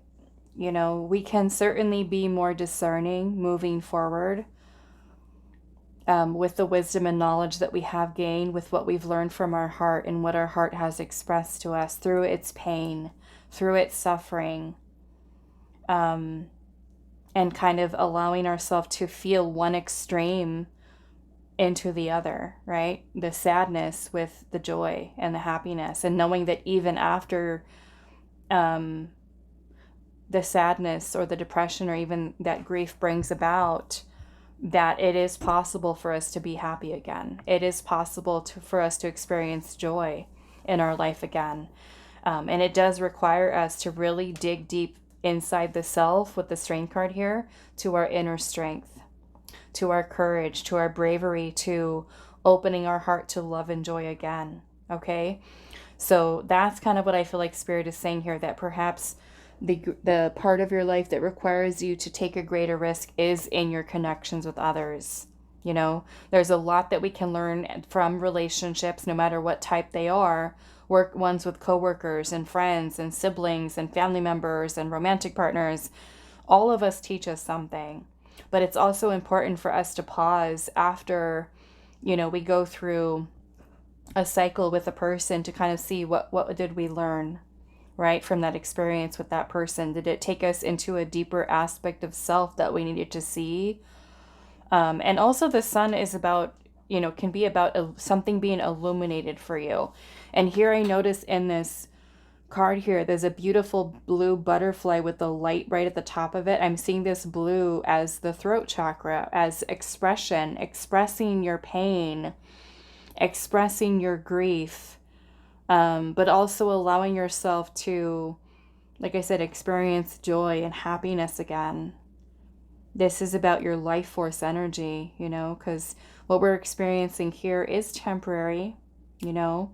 you know, we can certainly be more discerning moving forward with the wisdom and knowledge that we have gained, with what we've learned from our heart and what our heart has expressed to us through its pain, through its suffering. And kind of allowing ourselves to feel one extreme into the other, right? The sadness with the joy and the happiness, and knowing that even after the sadness or the depression or even that grief brings about, that it is possible for us to be happy again. It is possible for us to experience joy in our life again. And it does require us to really dig deep inside the self with the Strength card here, to our inner strength, to our courage, to our bravery, to opening our heart to love and joy again. Okay, so that's kind of what I feel like Spirit is saying here, that perhaps the part of your life that requires you to take a greater risk is in your connections with others. You know, there's a lot that we can learn from relationships, no matter what type they are. Ones with coworkers and friends and siblings and family members and romantic partners. All of us teach us something. But it's also important for us to pause after, you know, we go through a cycle with a person, to kind of see what did we learn, right, from that experience with that person. Did it take us into a deeper aspect of self that we needed to see? And also the Sun is about, you know, can be about something being illuminated for you. And here I notice in this card here, there's a beautiful blue butterfly with the light right at the top of it. I'm seeing this blue as the throat chakra, as expression, expressing your pain, expressing your grief, but also allowing yourself to, like I said, experience joy and happiness again. This is about your life force energy, you know, because what we're experiencing here is temporary, you know.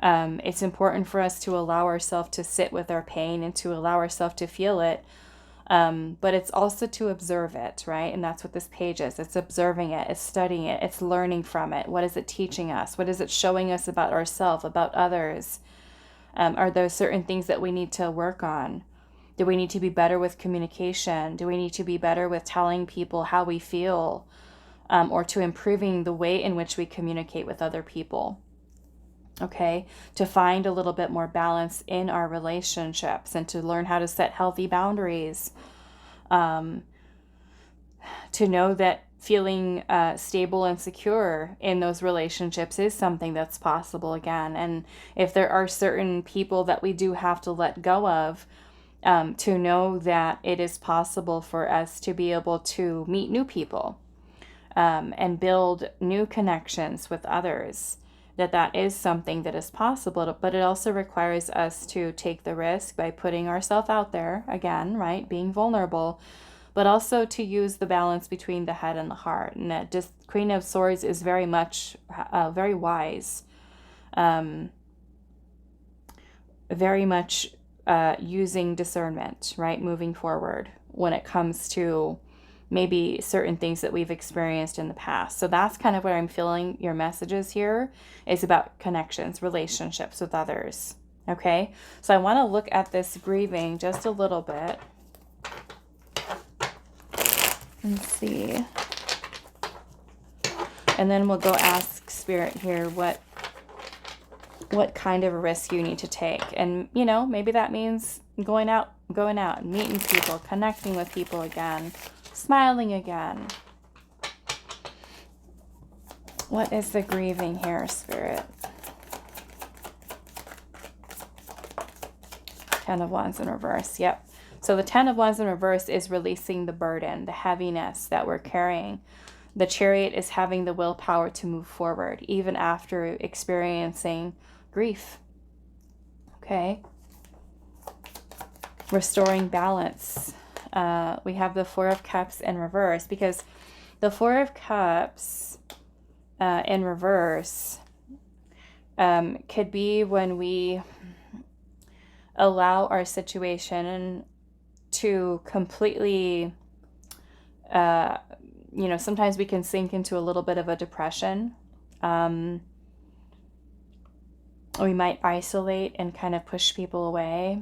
It's important for us to allow ourselves to sit with our pain and to allow ourselves to feel it. But it's also to observe it, right? And that's what this page is. It's observing it, it's studying it, it's learning from it. What is it teaching us? What is it showing us about ourselves, about others? Are there certain things that we need to work on? Do we need to be better with communication? Do we need to be better with telling people how we feel? Or to improving the way in which we communicate with other people? okay? To find a little bit more balance in our relationships and to learn how to set healthy boundaries. To know that feeling stable and secure in those relationships is something that's possible again. And if there are certain people that we do have to let go of, to know that it is possible for us to be able to meet new people and build new connections with others, that is something that is possible. But it also requires us to take the risk by putting ourselves out there again, right? Being vulnerable, but also to use the balance between the head and the heart. And that just Queen of Swords is very much, very wise, very much using discernment, right? Moving forward when it comes to maybe certain things that we've experienced in the past. So that's kind of what I'm feeling your messages here is about connections, relationships with others. Okay, so I want to look at this grieving just a little bit and see. And then we'll go ask Spirit here what kind of a risk you need to take. And, you know, maybe that means going out, meeting people, connecting with people again, smiling again. What is the grieving here, Spirit? 10 of Wands in reverse. Yep. So the 10 of Wands in reverse is releasing the burden, the heaviness that we're carrying. The Chariot is having the willpower to move forward, even after experiencing grief. Okay. Restoring balance. We have the Four of Cups in reverse, because the Four of Cups in reverse could be when we allow our situation to completely, you know, sometimes we can sink into a little bit of a depression. We might isolate and kind of push people away.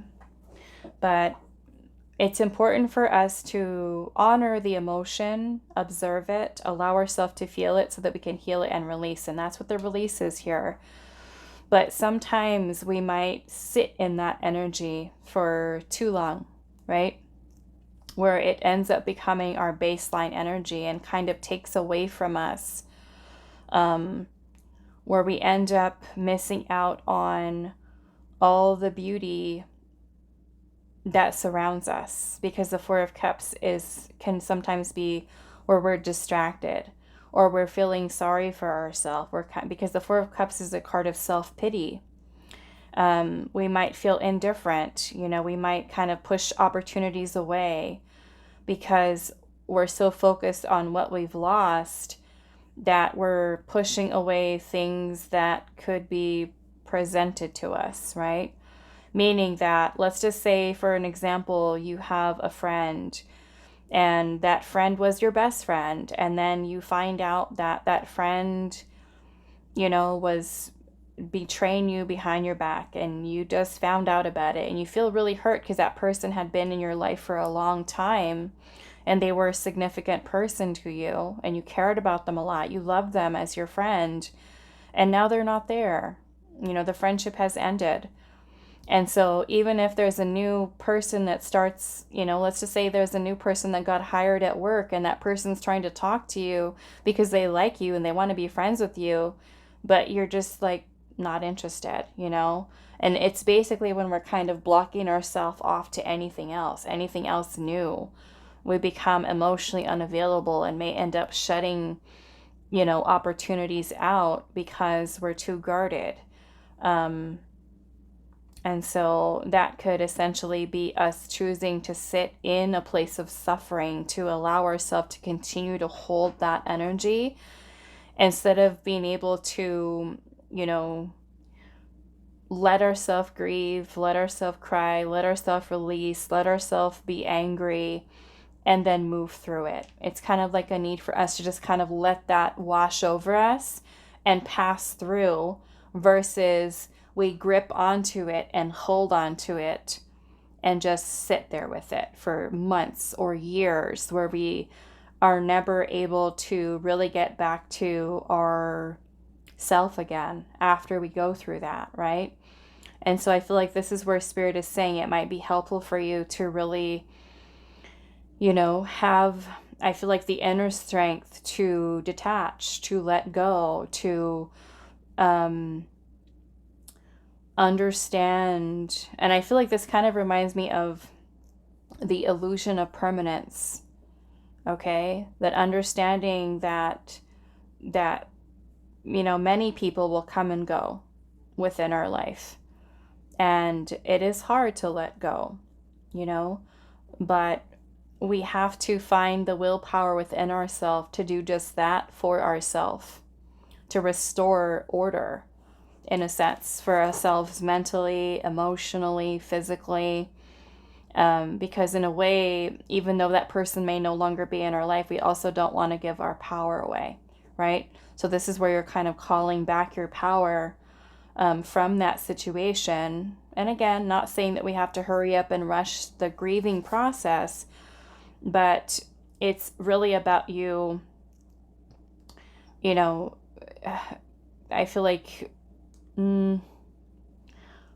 But it's important for us to honor the emotion, observe it, allow ourselves to feel it so that we can heal it and release. And that's what the release is here. But sometimes we might sit in that energy for too long, right? Where it ends up becoming our baseline energy and kind of takes away from us. Where we end up missing out on all the beauty that surrounds us, because the Four of Cups can sometimes be where we're distracted or we're feeling sorry for ourselves. Because the Four of Cups is a card of self-pity. We might feel indifferent. You know, we might kind of push opportunities away because we're so focused on what we've lost that we're pushing away things that could be presented to us, right? Meaning that, let's just say, for an example, you have a friend and that friend was your best friend. And then you find out that that friend, you know, was betraying you behind your back, and you just found out about it. And you feel really hurt because that person had been in your life for a long time and they were a significant person to you and you cared about them a lot. You loved them as your friend, and now they're not there. You know, the friendship has ended. And so even if there's a new person that starts, you know, let's just say there's a new person that got hired at work and that person's trying to talk to you because they like you and they want to be friends with you, but you're just like not interested, you know? And it's basically when we're kind of blocking ourselves off to anything else new. We become emotionally unavailable and may end up shutting, you know, opportunities out because we're too guarded. And so that could essentially be us choosing to sit in a place of suffering to allow ourselves to continue to hold that energy instead of being able to, you know, let ourselves grieve, let ourselves cry, let ourselves release, let ourselves be angry, and then move through it. It's kind of like a need for us to just kind of let that wash over us and pass through, versus we grip onto it and hold onto it and just sit there with it for months or years, where we are never able to really get back to our self again after we go through that, right? And so I feel like this is where Spirit is saying it might be helpful for you to really, you know, have, I feel like, the inner strength to detach, to let go, to understand. And I feel like this kind of reminds me of the illusion of permanence, okay? That understanding that, you know, many people will come and go within our life. And it is hard to let go, you know, but we have to find the willpower within ourselves to do just that for ourselves, to restore order, in a sense, for ourselves mentally, emotionally, physically. Because in a way, even though that person may no longer be in our life, we also don't want to give our power away, right? So this is where you're kind of calling back your power from that situation. And again, not saying that we have to hurry up and rush the grieving process, but it's really about you, you know, I feel like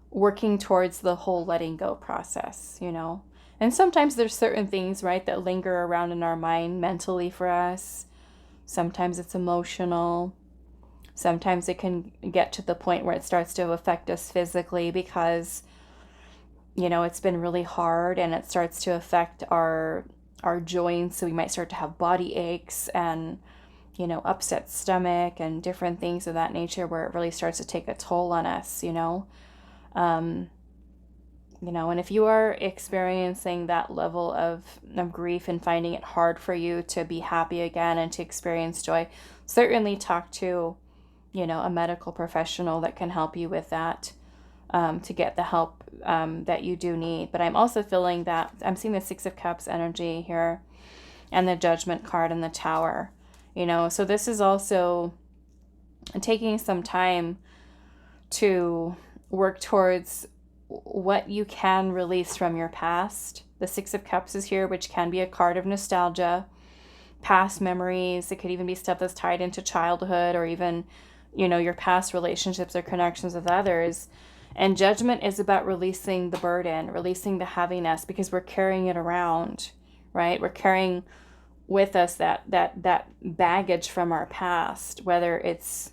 working towards the whole letting go process, you know. And sometimes there's certain things, right, that linger around in our mind mentally for us. Sometimes it's emotional. Sometimes it can get to the point where it starts to affect us physically because, you know, it's been really hard, and it starts to affect our joints. So we might start to have body aches and, you know, upset stomach and different things of that nature, where it really starts to take a toll on us, you know. You know, and if you are experiencing that level of grief and finding it hard for you to be happy again and to experience joy, certainly talk to, you know, a medical professional that can help you with that, to get the help that you do need. But I'm also feeling that I'm seeing the Six of Cups energy here and the Judgment card and the Tower, you know. So this is also taking some time to work towards what you can release from your past. The Six of Cups is here, which can be a card of nostalgia, past memories. It could even be stuff that's tied into childhood, or even, you know, your past relationships or connections with others. And Judgment is about releasing the burden, releasing the heaviness, because we're carrying it around, right? We're carrying with us that baggage from our past, whether it's,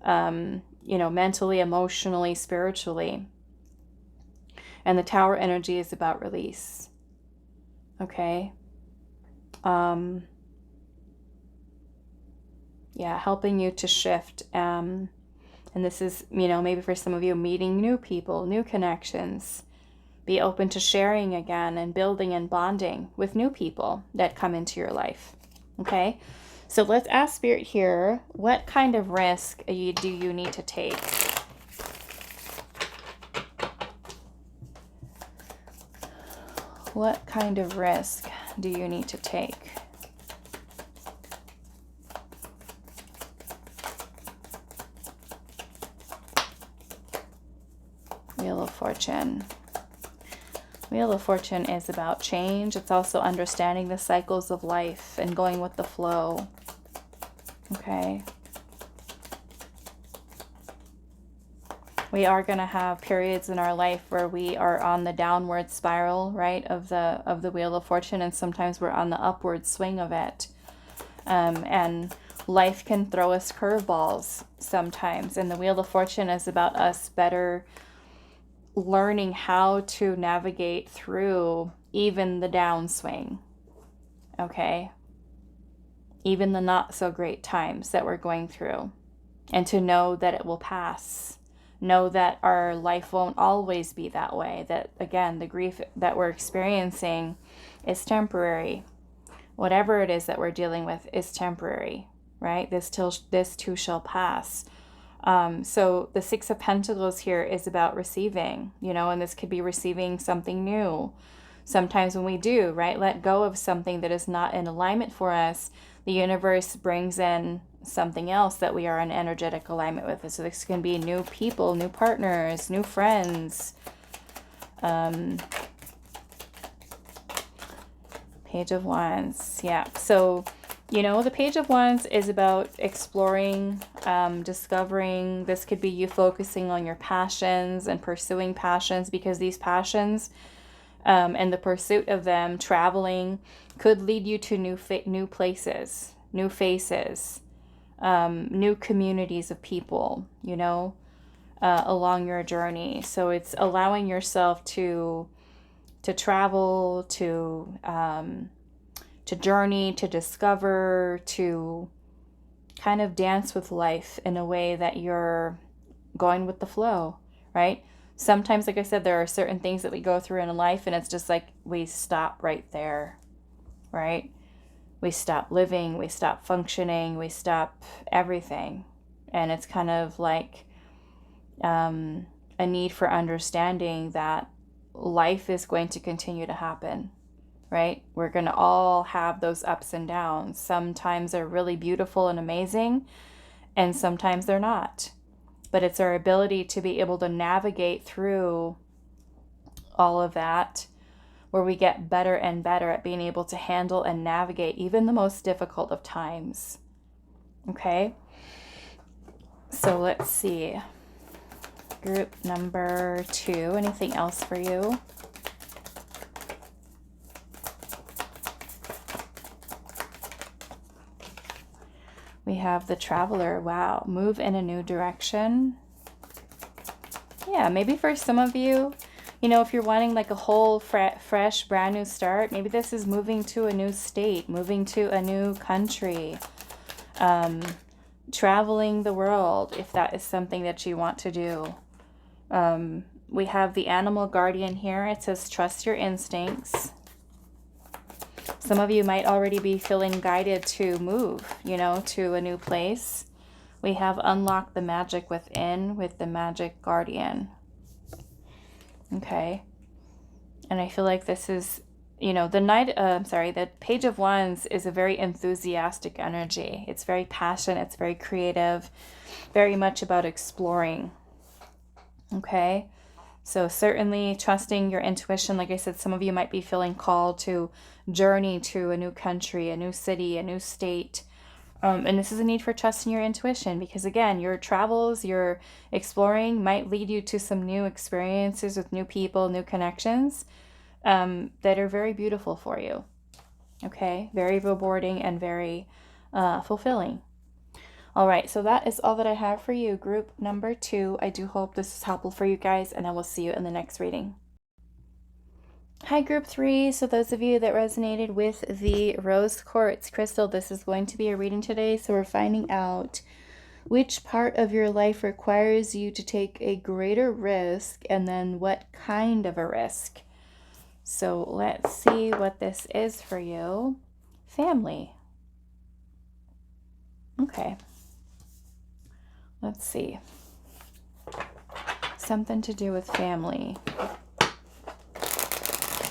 you know, mentally, emotionally, spiritually. And the Tower energy is about release. Okay. Yeah, helping you to shift. And this is, you know, maybe for some of you, meeting new people, new connections. Be open to sharing again and building and bonding with new people that come into your life. Okay. So let's ask Spirit here, what kind of risk do you need to take? What kind of risk do you need to take? Wheel of Fortune. Wheel of Fortune is about change. It's also understanding the cycles of life and going with the flow. Okay. We are going to have periods in our life where we are on the downward spiral, right, of the Wheel of Fortune, and sometimes we're on the upward swing of it. And life can throw us curveballs sometimes, and the Wheel of Fortune is about us better learning how to navigate through even the downswing, okay? Even the not so great times that we're going through, and to know that it will pass. Know that our life won't always be that way. That, again, the grief that we're experiencing is temporary. Whatever it is that we're dealing with is temporary, right? This too shall pass. So the Six of Pentacles here is about receiving, you know, and this could be receiving something new. Sometimes when we do, right, let go of something that is not in alignment for us, the universe brings in something else that we are in energetic alignment with. So this can be new people, new partners, new friends. Page of Wands. Yeah. So, you know, the Page of Wands is about exploring discovering. This could be you focusing on your passions and pursuing passions, because these passions and the pursuit of them, traveling, could lead you to new places, new faces, new communities of people, you know, along your journey. So it's allowing yourself to travel, to journey, to discover, to kind of dance with life in a way that you're going with the flow, right? Sometimes, like I said, there are certain things that we go through in life and it's just like we stop right there, right? We stop living, we stop functioning, we stop everything. And it's kind of like a need for understanding that life is going to continue to happen, right? We're going to all have those ups and downs. Sometimes they're really beautiful and amazing, and sometimes they're not. But it's our ability to be able to navigate through all of that, where we get better and better at being able to handle and navigate even the most difficult of times. Okay? So let's see. Group number 2. Anything else for you? We have the Traveler. Wow. Move in a new direction. Yeah, maybe for some of you, you know, if you're wanting like a whole fresh, brand new start, maybe this is moving to a new state, moving to a new country, traveling the world, if that is something that you want to do. We have the Animal Guardian here. It says, trust your instincts. Some of you might already be feeling guided to move, you know, to a new place. We have unlock the magic within with the Magic Guardian. Okay. And I feel like this is, you know, the Page of Wands is a very enthusiastic energy. It's very passionate. It's very creative, very much about exploring. Okay. So certainly trusting your intuition. Like I said, some of you might be feeling called to journey to a new country, a new city, a new state. And this is a need for trusting your intuition, because again, your travels, your exploring might lead you to some new experiences with new people, new connections that are very beautiful for you. Okay, very rewarding and very fulfilling. All right, so that is all that I have for you, group number 2. I do hope this is helpful for you guys, and I will see you in the next reading. Hi, group 3. So those of you that resonated with the rose quartz crystal, this is going to be a reading today. So we're finding out which part of your life requires you to take a greater risk, and then what kind of a risk. So let's see what this is for you. Family. Okay. Let's see. Something to do with family.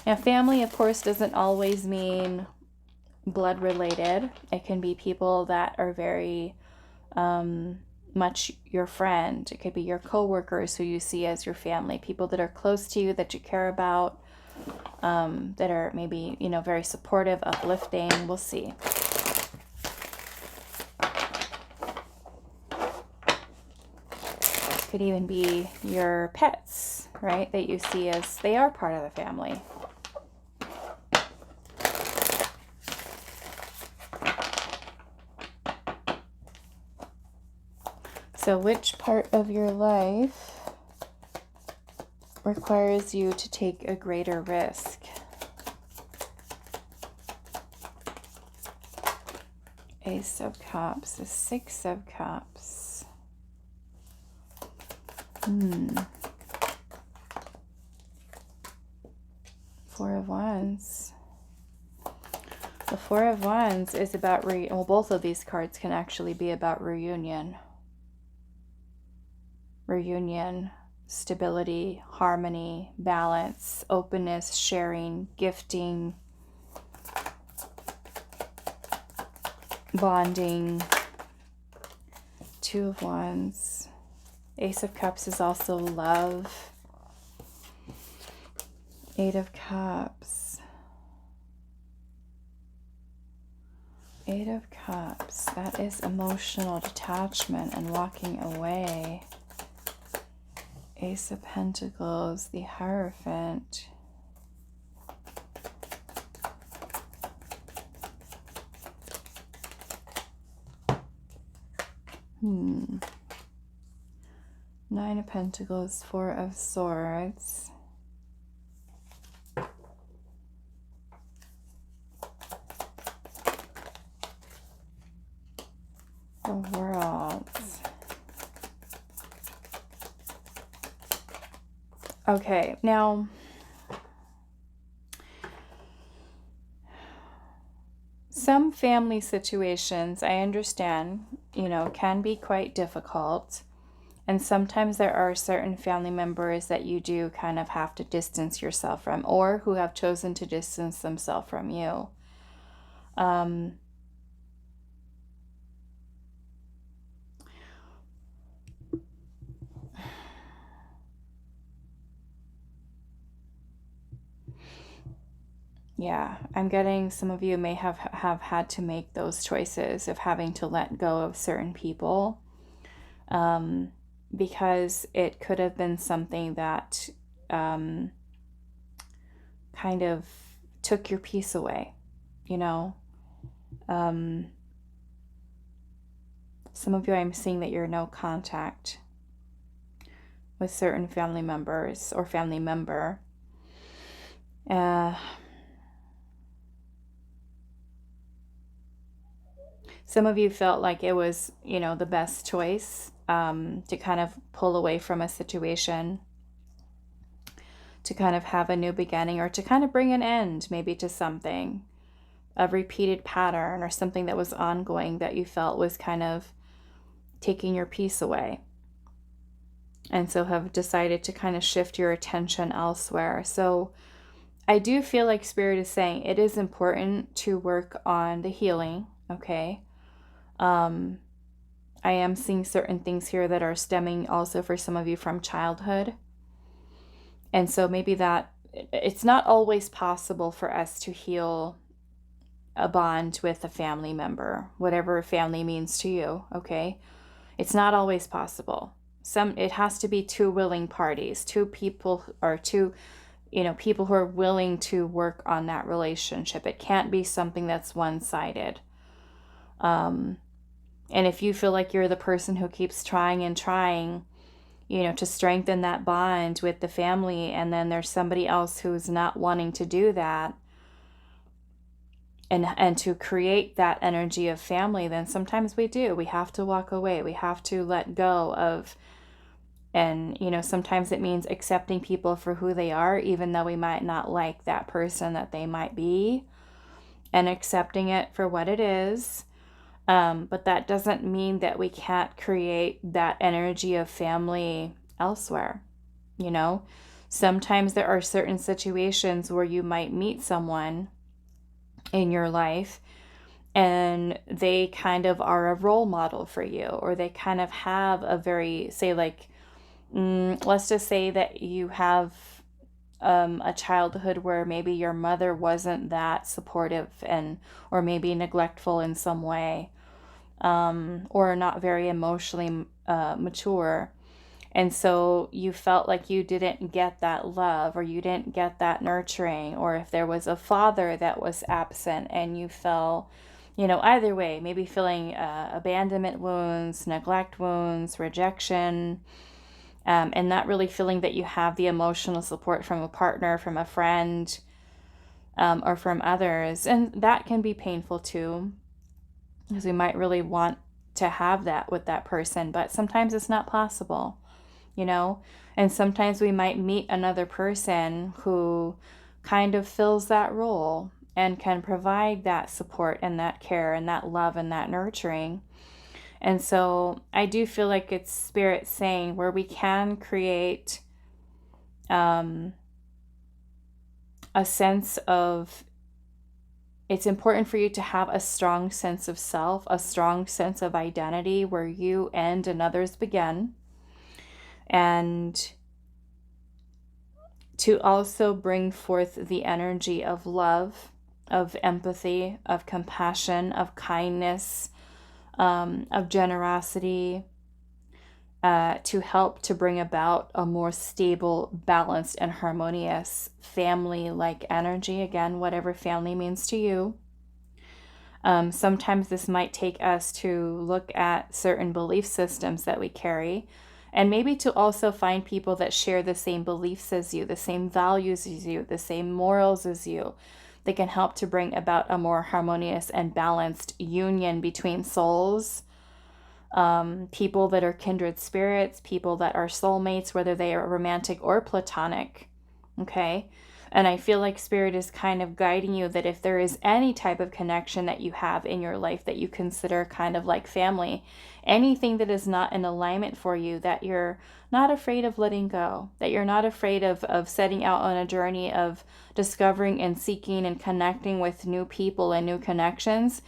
Now, family, of course, doesn't always mean blood related. It can be people that are very much your friend. It could be your coworkers who you see as your family, people that are close to you, that you care about, that are maybe, you know, very supportive, uplifting. We'll see. Could even be your pets, right? That you see as they are part of the family. So which part of your life requires you to take a greater risk? Ace of Cups, the Six of Cups. Four of Wands. The Four of Wands is about, well, both of these cards can actually be about reunion. Reunion, stability, harmony, balance, openness, sharing, gifting, bonding. Two of Wands. Ace of Cups is also love. Eight of Cups. Eight of Cups. That is emotional detachment and walking away. Ace of Pentacles, the Hierophant. Nine of Pentacles, Four of Swords. The World. Okay, now some family situations, I understand, you know, can be quite difficult. And sometimes there are certain family members that you do kind of have to distance yourself from, or who have chosen to distance themselves from you. Yeah, I'm getting some of you may have had to make those choices of having to let go of certain people, because it could have been something that kind of took your peace away, you know. Some of you, I'm seeing that you're no contact with certain family members or family member. Some of you felt like it was, you know, the best choice to kind of pull away from a situation, to kind of have a new beginning, or to kind of bring an end maybe to something, a repeated pattern or something that was ongoing that you felt was kind of taking your peace away. And so have decided to kind of shift your attention elsewhere. So I do feel like Spirit is saying it is important to work on the healing, okay? I am seeing certain things here that are stemming also for some of you from childhood. And so maybe that it's not always possible for us to heal a bond with a family member, whatever family means to you, okay? It's not always possible. It has to be two willing parties, two people, or two, you know, people who are willing to work on that relationship. It can't be something that's one-sided. And if you feel like you're the person who keeps trying and trying, you know, to strengthen that bond with the family, and then there's somebody else who's not wanting to do that, and to create that energy of family, then sometimes we have to walk away. We have to let go of, and, you know, sometimes it means accepting people for who they are, even though we might not like that person that they might be, and accepting it for what it is. But that doesn't mean that we can't create that energy of family elsewhere. You know, sometimes there are certain situations where you might meet someone in your life and they kind of are a role model for you, or they kind of have a very, say, like, let's just say that you have a childhood where maybe your mother wasn't that supportive, and or maybe neglectful in some way, or not very emotionally mature. And so you felt like you didn't get that love, or you didn't get that nurturing, or if there was a father that was absent and you felt, you know, either way, maybe feeling abandonment wounds, neglect wounds, rejection, and not really feeling that you have the emotional support from a partner, from a friend, or from others. And that can be painful too, because we might really want to have that with that person, but sometimes it's not possible, you know? And sometimes we might meet another person who kind of fills that role and can provide that support and that care and that love and that nurturing. And so I do feel like it's Spirit saying where we can create a sense of, it's important for you to have a strong sense of self, a strong sense of identity where you end and others begin. And to also bring forth the energy of love of empathy, of compassion, of kindness, of generosity, to help to bring about a more stable, balanced, and harmonious family-like energy. Again, whatever family means to you. Sometimes this might take us to look at certain belief systems that we carry, and maybe to also find people that share the same beliefs as you, the same values as you, the same morals as you. They can help to bring about a more harmonious and balanced union between souls. People that are kindred spirits, people that are soulmates, whether they are romantic or platonic. Okay? And I feel like Spirit is kind of guiding you that if there is any type of connection that you have in your life that you consider kind of like family, anything that is not in alignment for you, that you're not afraid of letting go, that you're not afraid of setting out on a journey of discovering and seeking and connecting with new people and new connections,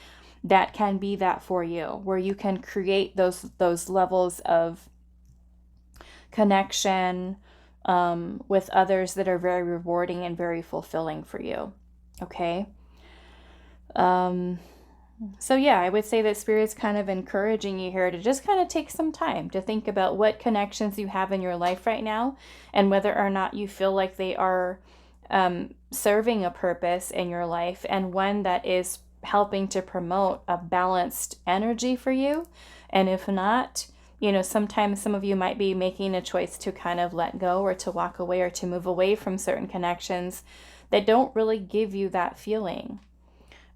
that can be that for you, where you can create those levels of connection, with others that are very rewarding and very fulfilling for you. Okay. So yeah, I would say that Spirit's kind of encouraging you here to just kind of take some time to think about what connections you have in your life right now, and whether or not you feel like they are serving a purpose in your life, and one that is helping to promote a balanced energy for you. And if not, sometimes some of you might be making a choice to kind of let go, or to walk away, or to move away from certain connections that don't really give you that feeling.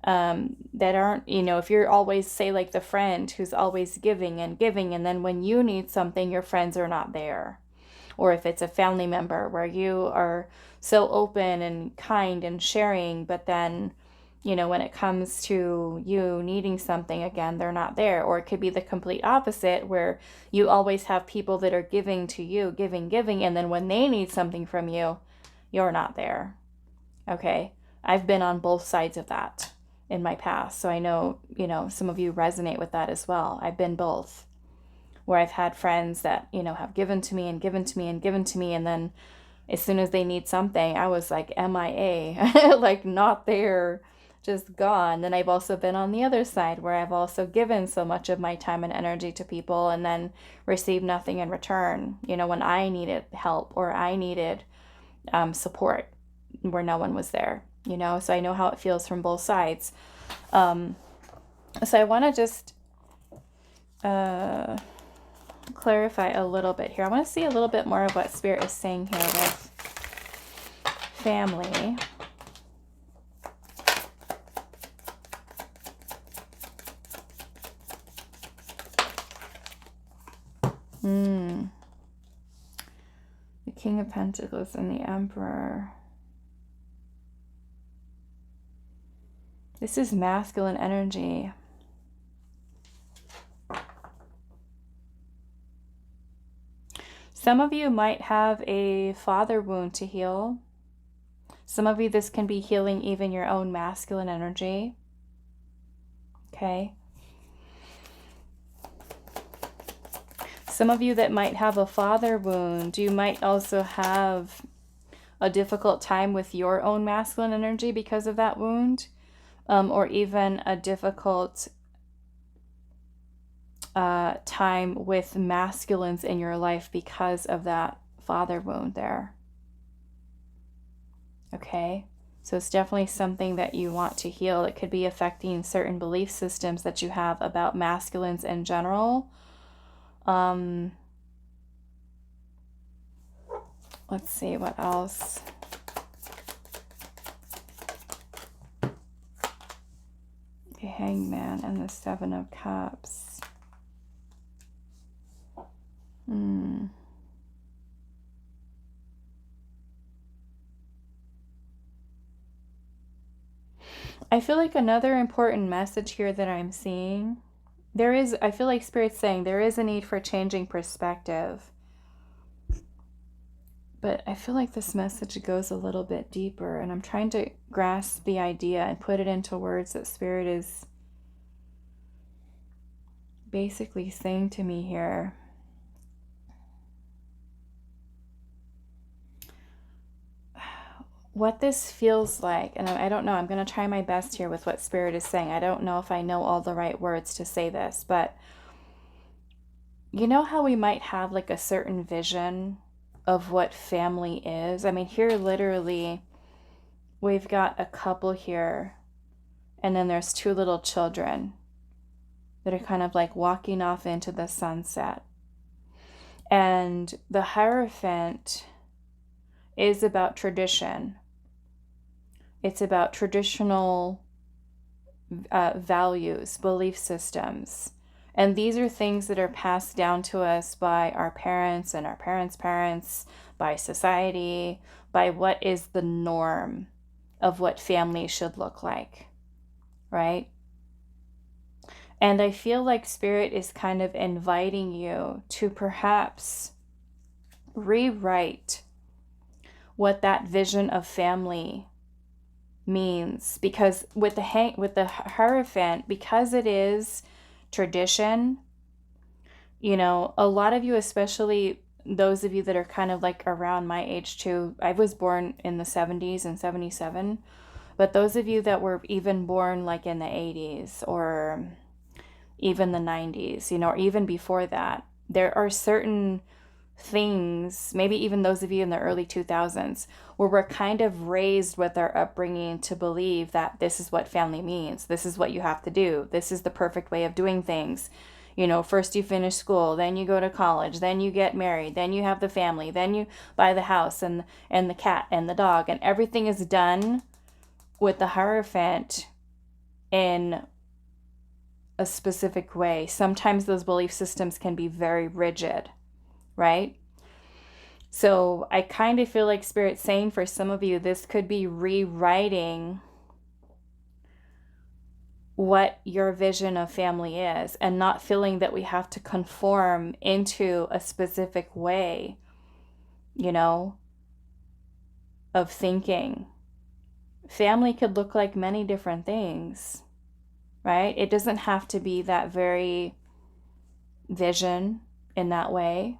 That aren't, if you're always, say, like the friend who's always giving and giving, and then when you need something, your friends are not there. Or if it's a family member where you are so open and kind and sharing, but then when it comes to you needing something, again, they're not there. Or it could be the complete opposite, where you always have people that are giving to you, giving, and then when they need something from you, you're not there. Okay? I've been on both sides of that in my past. So I know, some of you resonate with that as well. I've been both, where I've had friends that, have given to me and given to me and given to me, and then as soon as they need something, I was like MIA, like not there, just gone. Then I've also been on the other side, where I've also given so much of my time and energy to people and then received nothing in return, when I needed help or I needed support, where no one was there, so I know how it feels from both sides. So I want to just clarify a little bit here. I want to see a little bit more of what Spirit is saying here with family. The King of Pentacles and the Emperor. This is masculine energy. Some of you might have a father wound to heal. Some of you, this can be healing even your own masculine energy. Okay. Some of you that might have a father wound, you might also have a difficult time with your own masculine energy because of that wound, or even a difficult time with masculines in your life because of that father wound there. Okay, so it's definitely something that you want to heal. It could be affecting certain belief systems that you have about masculines in general. Let's see what else. The Hangman and the Seven of Cups. I feel like another important message here that I'm seeing, I feel like Spirit's saying there is a need for changing perspective. But I feel like this message goes a little bit deeper, and I'm trying to grasp the idea and put it into words that Spirit is basically saying to me here. what this feels like, and I don't know, I'm going to try my best here with what Spirit is saying. I don't know if I know all the right words to say this, but you know how we might have like a certain vision of what family is? I mean, here literally we've got a couple here, and then there's two little children that are kind of like walking off into the sunset. And the Hierophant is about tradition. It's about traditional values, belief systems. And these are things that are passed down to us by our parents and our parents' parents, by society, by what is the norm of what family should look like, right? And I feel like Spirit is kind of inviting you to perhaps rewrite what that vision of family means, because with the Hierophant, because it is tradition, you know, a lot of you, especially those of you that are kind of like around my age too, I was born in the 70s and 77, but those of you that were even born like in the 80s or even the 90s, you know, or even before that, there are certain things, maybe even those of you in the early 2000s, where we're kind of raised with our upbringing to believe that this is what family means. This is what you have to do. This is the perfect way of doing things. You know, first you finish school, then you go to college, then you get married, then you have the family, then you buy the house and the cat and the dog, and everything is done with the Hierophant in a specific way. Sometimes those belief systems can be very rigid, right? So I kind of feel like Spirit's saying for some of you, this could be rewriting what your vision of family is, and not feeling that we have to conform into a specific way, you know, of thinking. Family could look like many different things, right? It doesn't have to be that very vision in that way.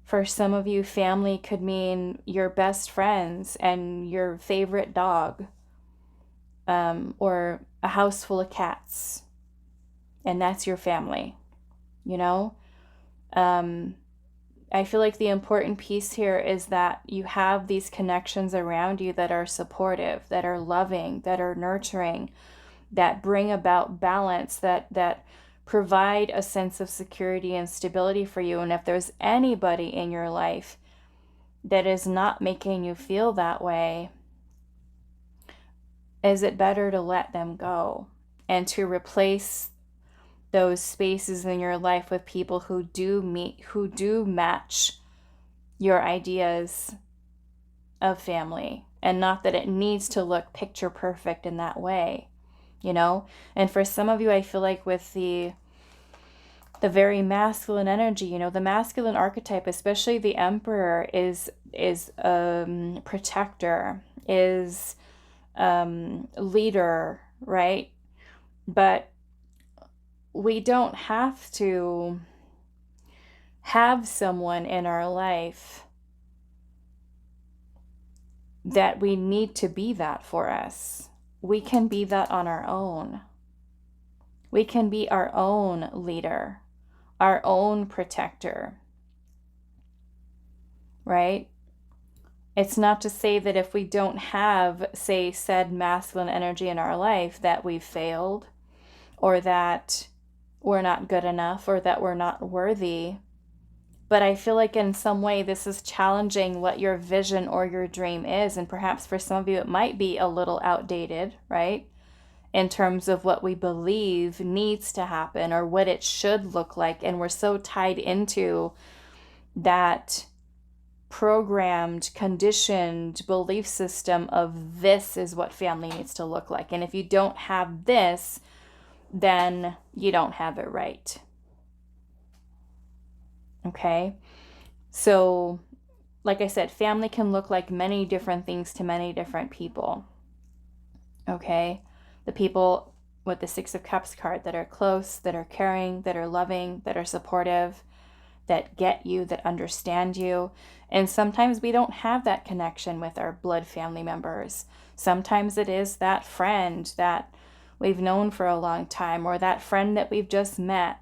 For some of you, family could mean your best friends and your favorite dog, or a house full of cats, and that's your family, you know? I feel like the important piece here is that you have these connections around you that are supportive, that are loving, that are nurturing, that bring about balance, that provide a sense of security and stability for you. And if there's anybody in your life that is not making you feel that way, is it better to let them go and to replace those spaces in your life with people who do match your ideas of family? And not that it needs to look picture perfect in that way, you know? And for some of you, I feel like with the very masculine energy, you know, the masculine archetype, especially the Emperor, is protector, is leader, right? But we don't have to have someone in our life that we need to be that for us. We can be that on our own. We can be our own leader, our own protector, right? It's not to say that if we don't have, say, said masculine energy in our life, that we've failed, or that we're not good enough, or that we're not worthy. But I feel like in some way this is challenging what your vision or your dream is. And perhaps for some of you it might be a little outdated, right? In terms of what we believe needs to happen or what it should look like. And we're so tied into that programmed, conditioned belief system of this is what family needs to look like. And if you don't have this, then you don't have it right. Okay? So, like I said, family can look like many different things to many different people. Okay? The people with the Six of Cups card that are close, that are caring, that are loving, that are supportive, that get you, that understand you. And sometimes we don't have that connection with our blood family members. Sometimes it is that friend that we've known for a long time, or that friend that we've just met,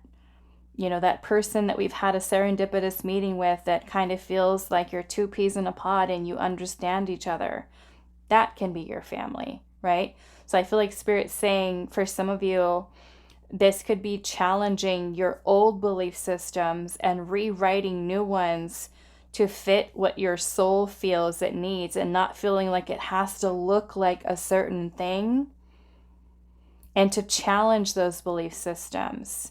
you know, that person that we've had a serendipitous meeting with that kind of feels like you're two peas in a pod and you understand each other. That can be your family, right? So I feel like Spirit's saying for some of you, this could be challenging your old belief systems and rewriting new ones to fit what your soul feels it needs, and not feeling like it has to look like a certain thing, and to challenge those belief systems.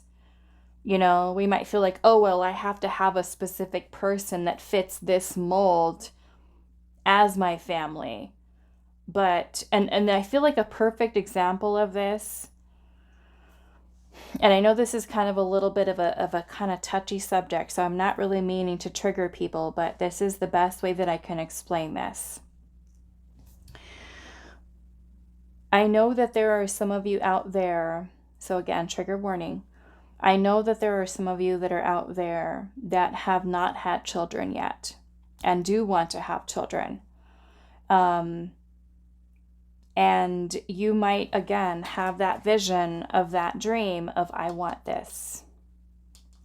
You know, we might feel like, oh, well, I have to have a specific person that fits this mold as my family. But, and I feel like a perfect example of this, and I know this is kind of a little bit of a kind of touchy subject, so I'm not really meaning to trigger people, but this is the best way that I can explain this. I know that there are some of you out there, so again, trigger warning. I know that there are some of you that are out there that have not had children yet and do want to have children. And you might, again, have that vision of that dream of, I want this,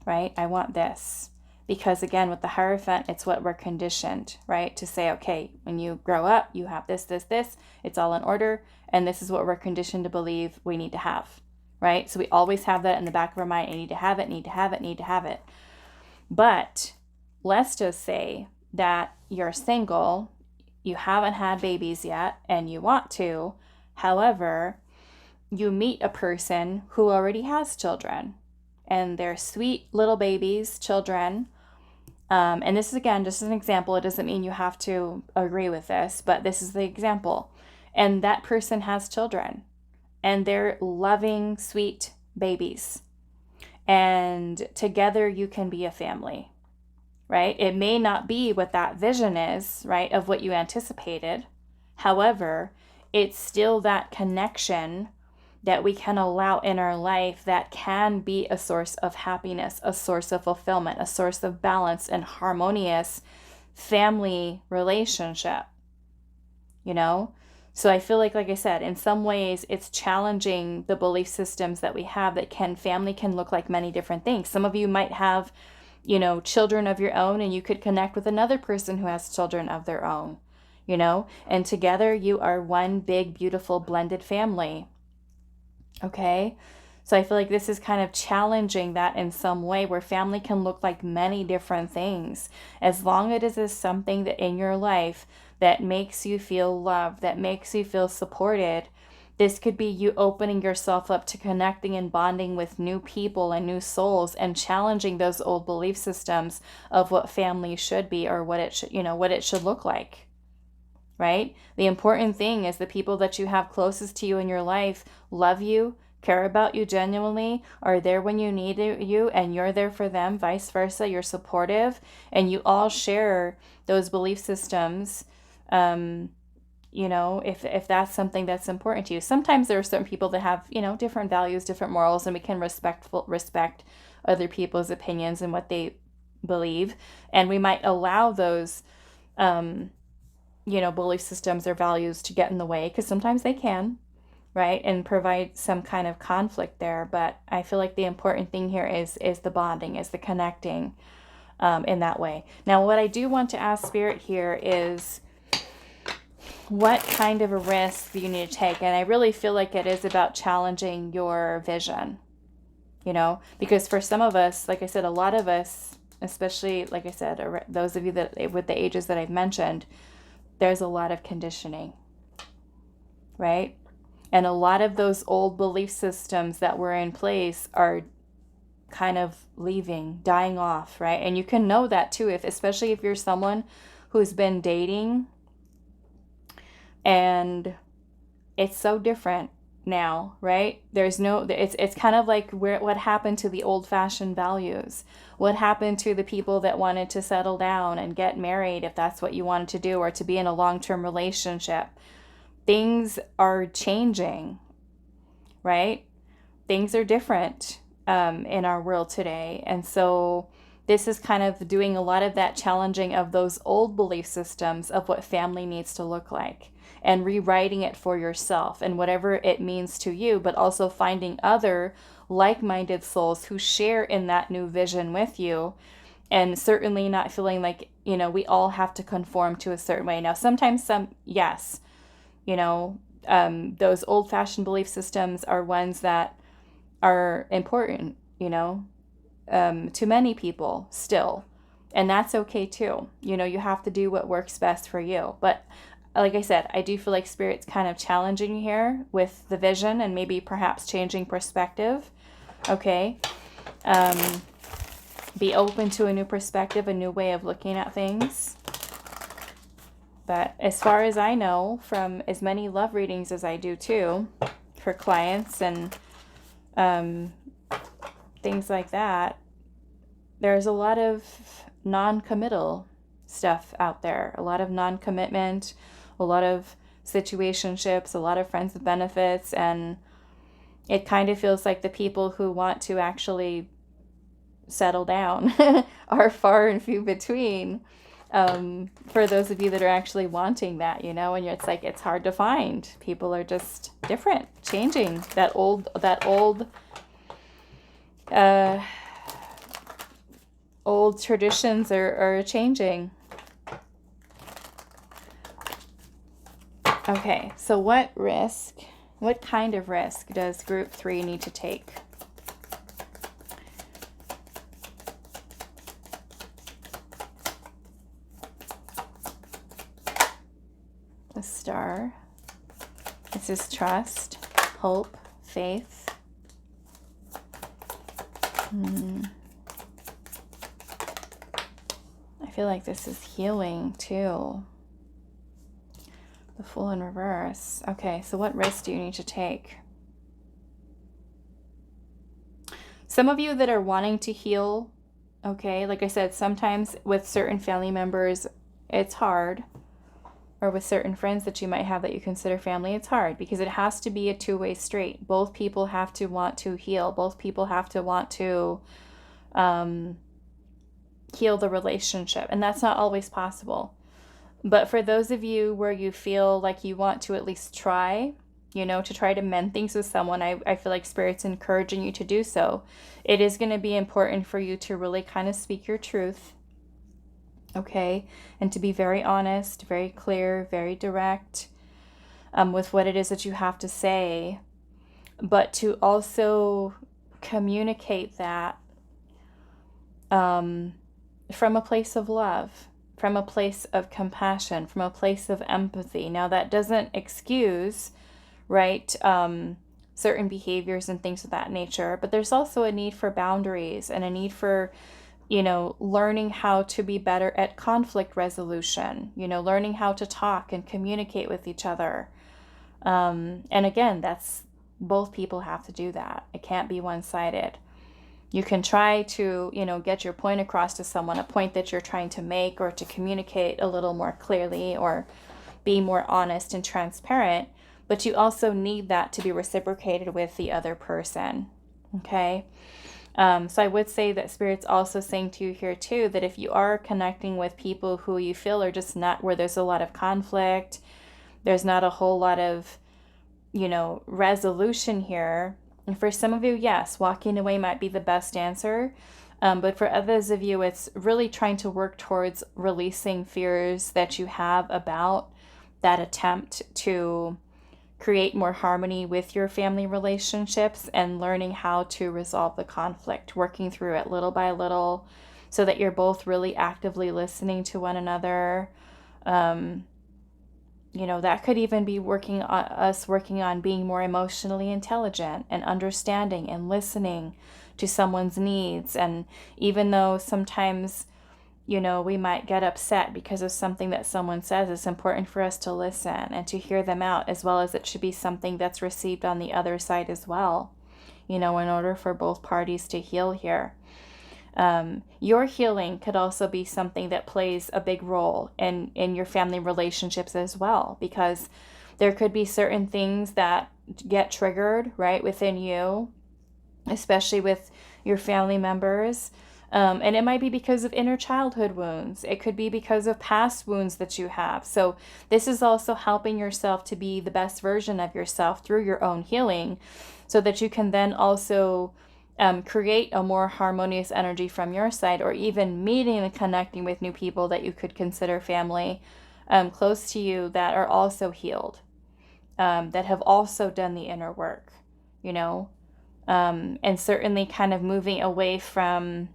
right? I want this. Because again, with the Hierophant, it's what we're conditioned, right? To say, okay, when you grow up, you have this, this, this, it's all in order. And this is what we're conditioned to believe we need to have, right? So we always have that in the back of our mind. I need to have it, need to have it, need to have it. But let's just say that you're single, you haven't had babies yet, and you want to. However, you meet a person who already has children, and they're sweet little babies, children. And this is, again, just an example. It doesn't mean you have to agree with this, but this is the example. And that person has children, and they're loving, sweet babies. And together you can be a family. Right? It may not be what that vision is, right, of what you anticipated. However, it's still that connection that we can allow in our life that can be a source of happiness, a source of fulfillment, a source of balance and harmonious family relationship, you know? So I feel like I said, in some ways it's challenging the belief systems that we have that family can look like many different things. Some of you might have, you know, children of your own, and you could connect with another person who has children of their own, you know, and together you are one big, beautiful, blended family. Okay. So I feel like this is kind of challenging that in some way, where family can look like many different things, as long as it is something that in your life that makes you feel loved, that makes you feel supported. This could be you opening yourself up to connecting and bonding with new people and new souls, and challenging those old belief systems of what family should be, or what it should, you know, what it should look like, right? The important thing is the people that you have closest to you in your life love you, care about you genuinely, are there when you need you, and you're there for them, vice versa. You're supportive, and you all share those belief systems. You know, if that's something that's important to you. Sometimes there are certain people that have, you know, different values, different morals, and we can respect other people's opinions and what they believe. And we might allow those, you know, belief systems or values to get in the way, because sometimes they can, right? And provide some kind of conflict there. But I feel like the important thing here is the bonding, is the connecting in that way. Now, what I do want to ask Spirit here is, what kind of a risk do you need to take? And I really feel like it is about challenging your vision, you know, because for some of us, like I said, a lot of us, especially, like I said, those of you that with the ages that I've mentioned, there's a lot of conditioning, right? And a lot of those old belief systems that were in place are kind of leaving, dying off, right? And you can know that too, especially if you're someone who's been dating, and it's so different now, right? It's kind of like what happened to the old-fashioned values. What happened to the people that wanted to settle down and get married, if that's what you wanted to do, or to be in a long-term relationship. Things are changing, right? Things are different in our world today. And so this is kind of doing a lot of that challenging of those old belief systems of what family needs to look like, and rewriting it for yourself and whatever it means to you, but also finding other like-minded souls who share in that new vision with you, and certainly not feeling like, we all have to conform to a certain way. Now, sometimes yes, those old-fashioned belief systems are ones that are important, to many people still. And that's okay too. You have to do what works best for you. But like I said, I do feel like Spirit's kind of challenging here with the vision and maybe perhaps changing perspective. Okay. Be open to a new perspective, a new way of looking at things. But as far as I know, from as many love readings as I do too, for clients and things like that, there's a lot of non-committal stuff out there, a lot of non-commitment, a lot of situationships, a lot of friends with benefits, and it kind of feels like the people who want to actually settle down are far and few between. For those of you that are actually wanting that, and it's like, it's hard to find. People are just different, changing. That old traditions are changing. Okay, so what kind of risk does group 3 need to take? The Star. This is trust, hope, faith. I feel like this is healing too. The Fool in reverse. Okay, so what risk do you need to take? Some of you that are wanting to heal, okay, like I said, sometimes with certain family members, it's hard. Or with certain friends that you might have that you consider family, it's hard because it has to be a two-way street. Both people have to want to heal. Both people have to want to heal the relationship. And that's not always possible. But for those of you where you feel like you want to at least try, to try to mend things with someone, I feel like Spirit's encouraging you to do so. It is going to be important for you to really kind of speak your truth. Okay, and to be very honest, very clear, very direct with what it is that you have to say, but to also communicate that from a place of love, from a place of compassion, from a place of empathy. Now, that doesn't excuse, right, certain behaviors and things of that nature, but there's also a need for boundaries and a need for learning how to be better at conflict resolution, learning how to talk and communicate with each other. And again, that's both people have to do that. It can't be one-sided. You can try to, get your point across to someone, a point that you're trying to make, or to communicate a little more clearly or be more honest and transparent, but you also need that to be reciprocated with the other person. Okay? So I would say that Spirit's also saying to you here too, that if you are connecting with people who you feel are just not, where there's a lot of conflict, there's not a whole lot of, resolution here. And for some of you, yes, walking away might be the best answer. But for others of you, it's really trying to work towards releasing fears that you have about that attempt to create more harmony with your family relationships and learning how to resolve the conflict, working through it little by little so that you're both really actively listening to one another. That could even be working on being more emotionally intelligent and understanding and listening to someone's needs. And even though sometimes we might get upset because of something that someone says, it's important for us to listen and to hear them out, as well as it should be something that's received on the other side as well, in order for both parties to heal here. Your healing could also be something that plays a big role in your family relationships as well, because there could be certain things that get triggered right within you, especially with your family members. And it might be because of inner childhood wounds. It could be because of past wounds that you have. So this is also helping yourself to be the best version of yourself through your own healing, so that you can then also create a more harmonious energy from your side, or even meeting and connecting with new people that you could consider family close to you that are also healed, that have also done the inner work, you know, and certainly kind of moving away from,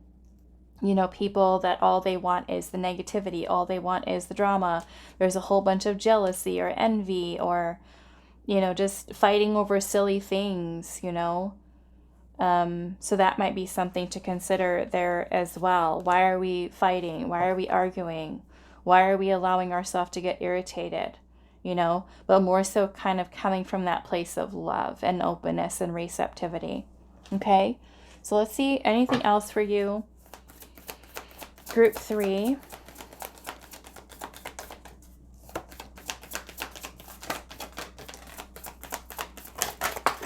you know, people that all they want is the negativity, all they want is the drama. There's a whole bunch of jealousy or envy, or, you know, just fighting over silly things, you know. So that might be something to consider there as well. Why are we fighting? Why are we arguing? Why are we allowing ourselves to get irritated? You know, but more so kind of coming from that place of love and openness and receptivity. Okay, so let's see anything else for you. Group 3.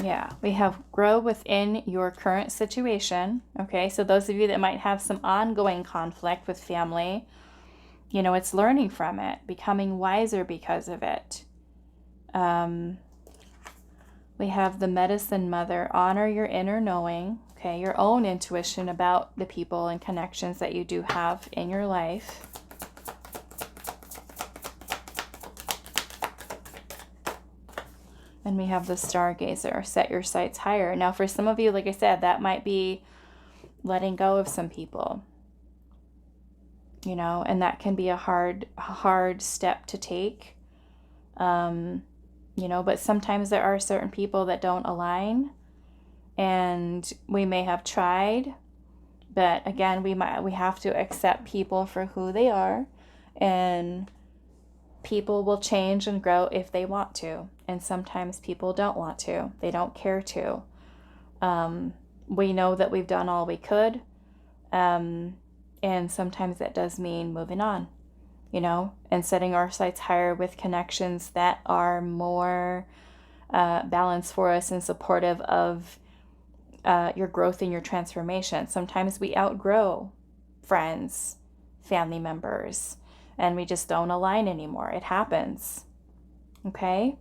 Yeah, we have grow within your current situation. Okay, so those of you that might have some ongoing conflict with family, you know, it's learning from it, becoming wiser because of it. We have the Medicine Mother. Honor your inner knowing, okay, your own intuition about the people and connections that you do have in your life. And we have the Stargazer. Set your sights higher. Now, for some of you, like I said, that might be letting go of some people, you know, and that can be a hard step to take. You know, but sometimes there are certain people that don't align, and we may have tried, but again, we have to accept people for who they are, and people will change and grow if they want to, and sometimes people don't want to. They don't care to. We know that we've done all we could, and sometimes that does mean moving on, you know, and setting our sights higher with connections that are more balanced for us and supportive of your growth and your transformation. Sometimes we outgrow friends, family members, and we just don't align anymore. It happens. Okay?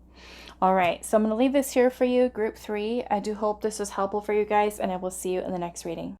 All right, so I'm going to leave this here for you, Group 3. I do hope this was helpful for you guys, and I will see you in the next reading.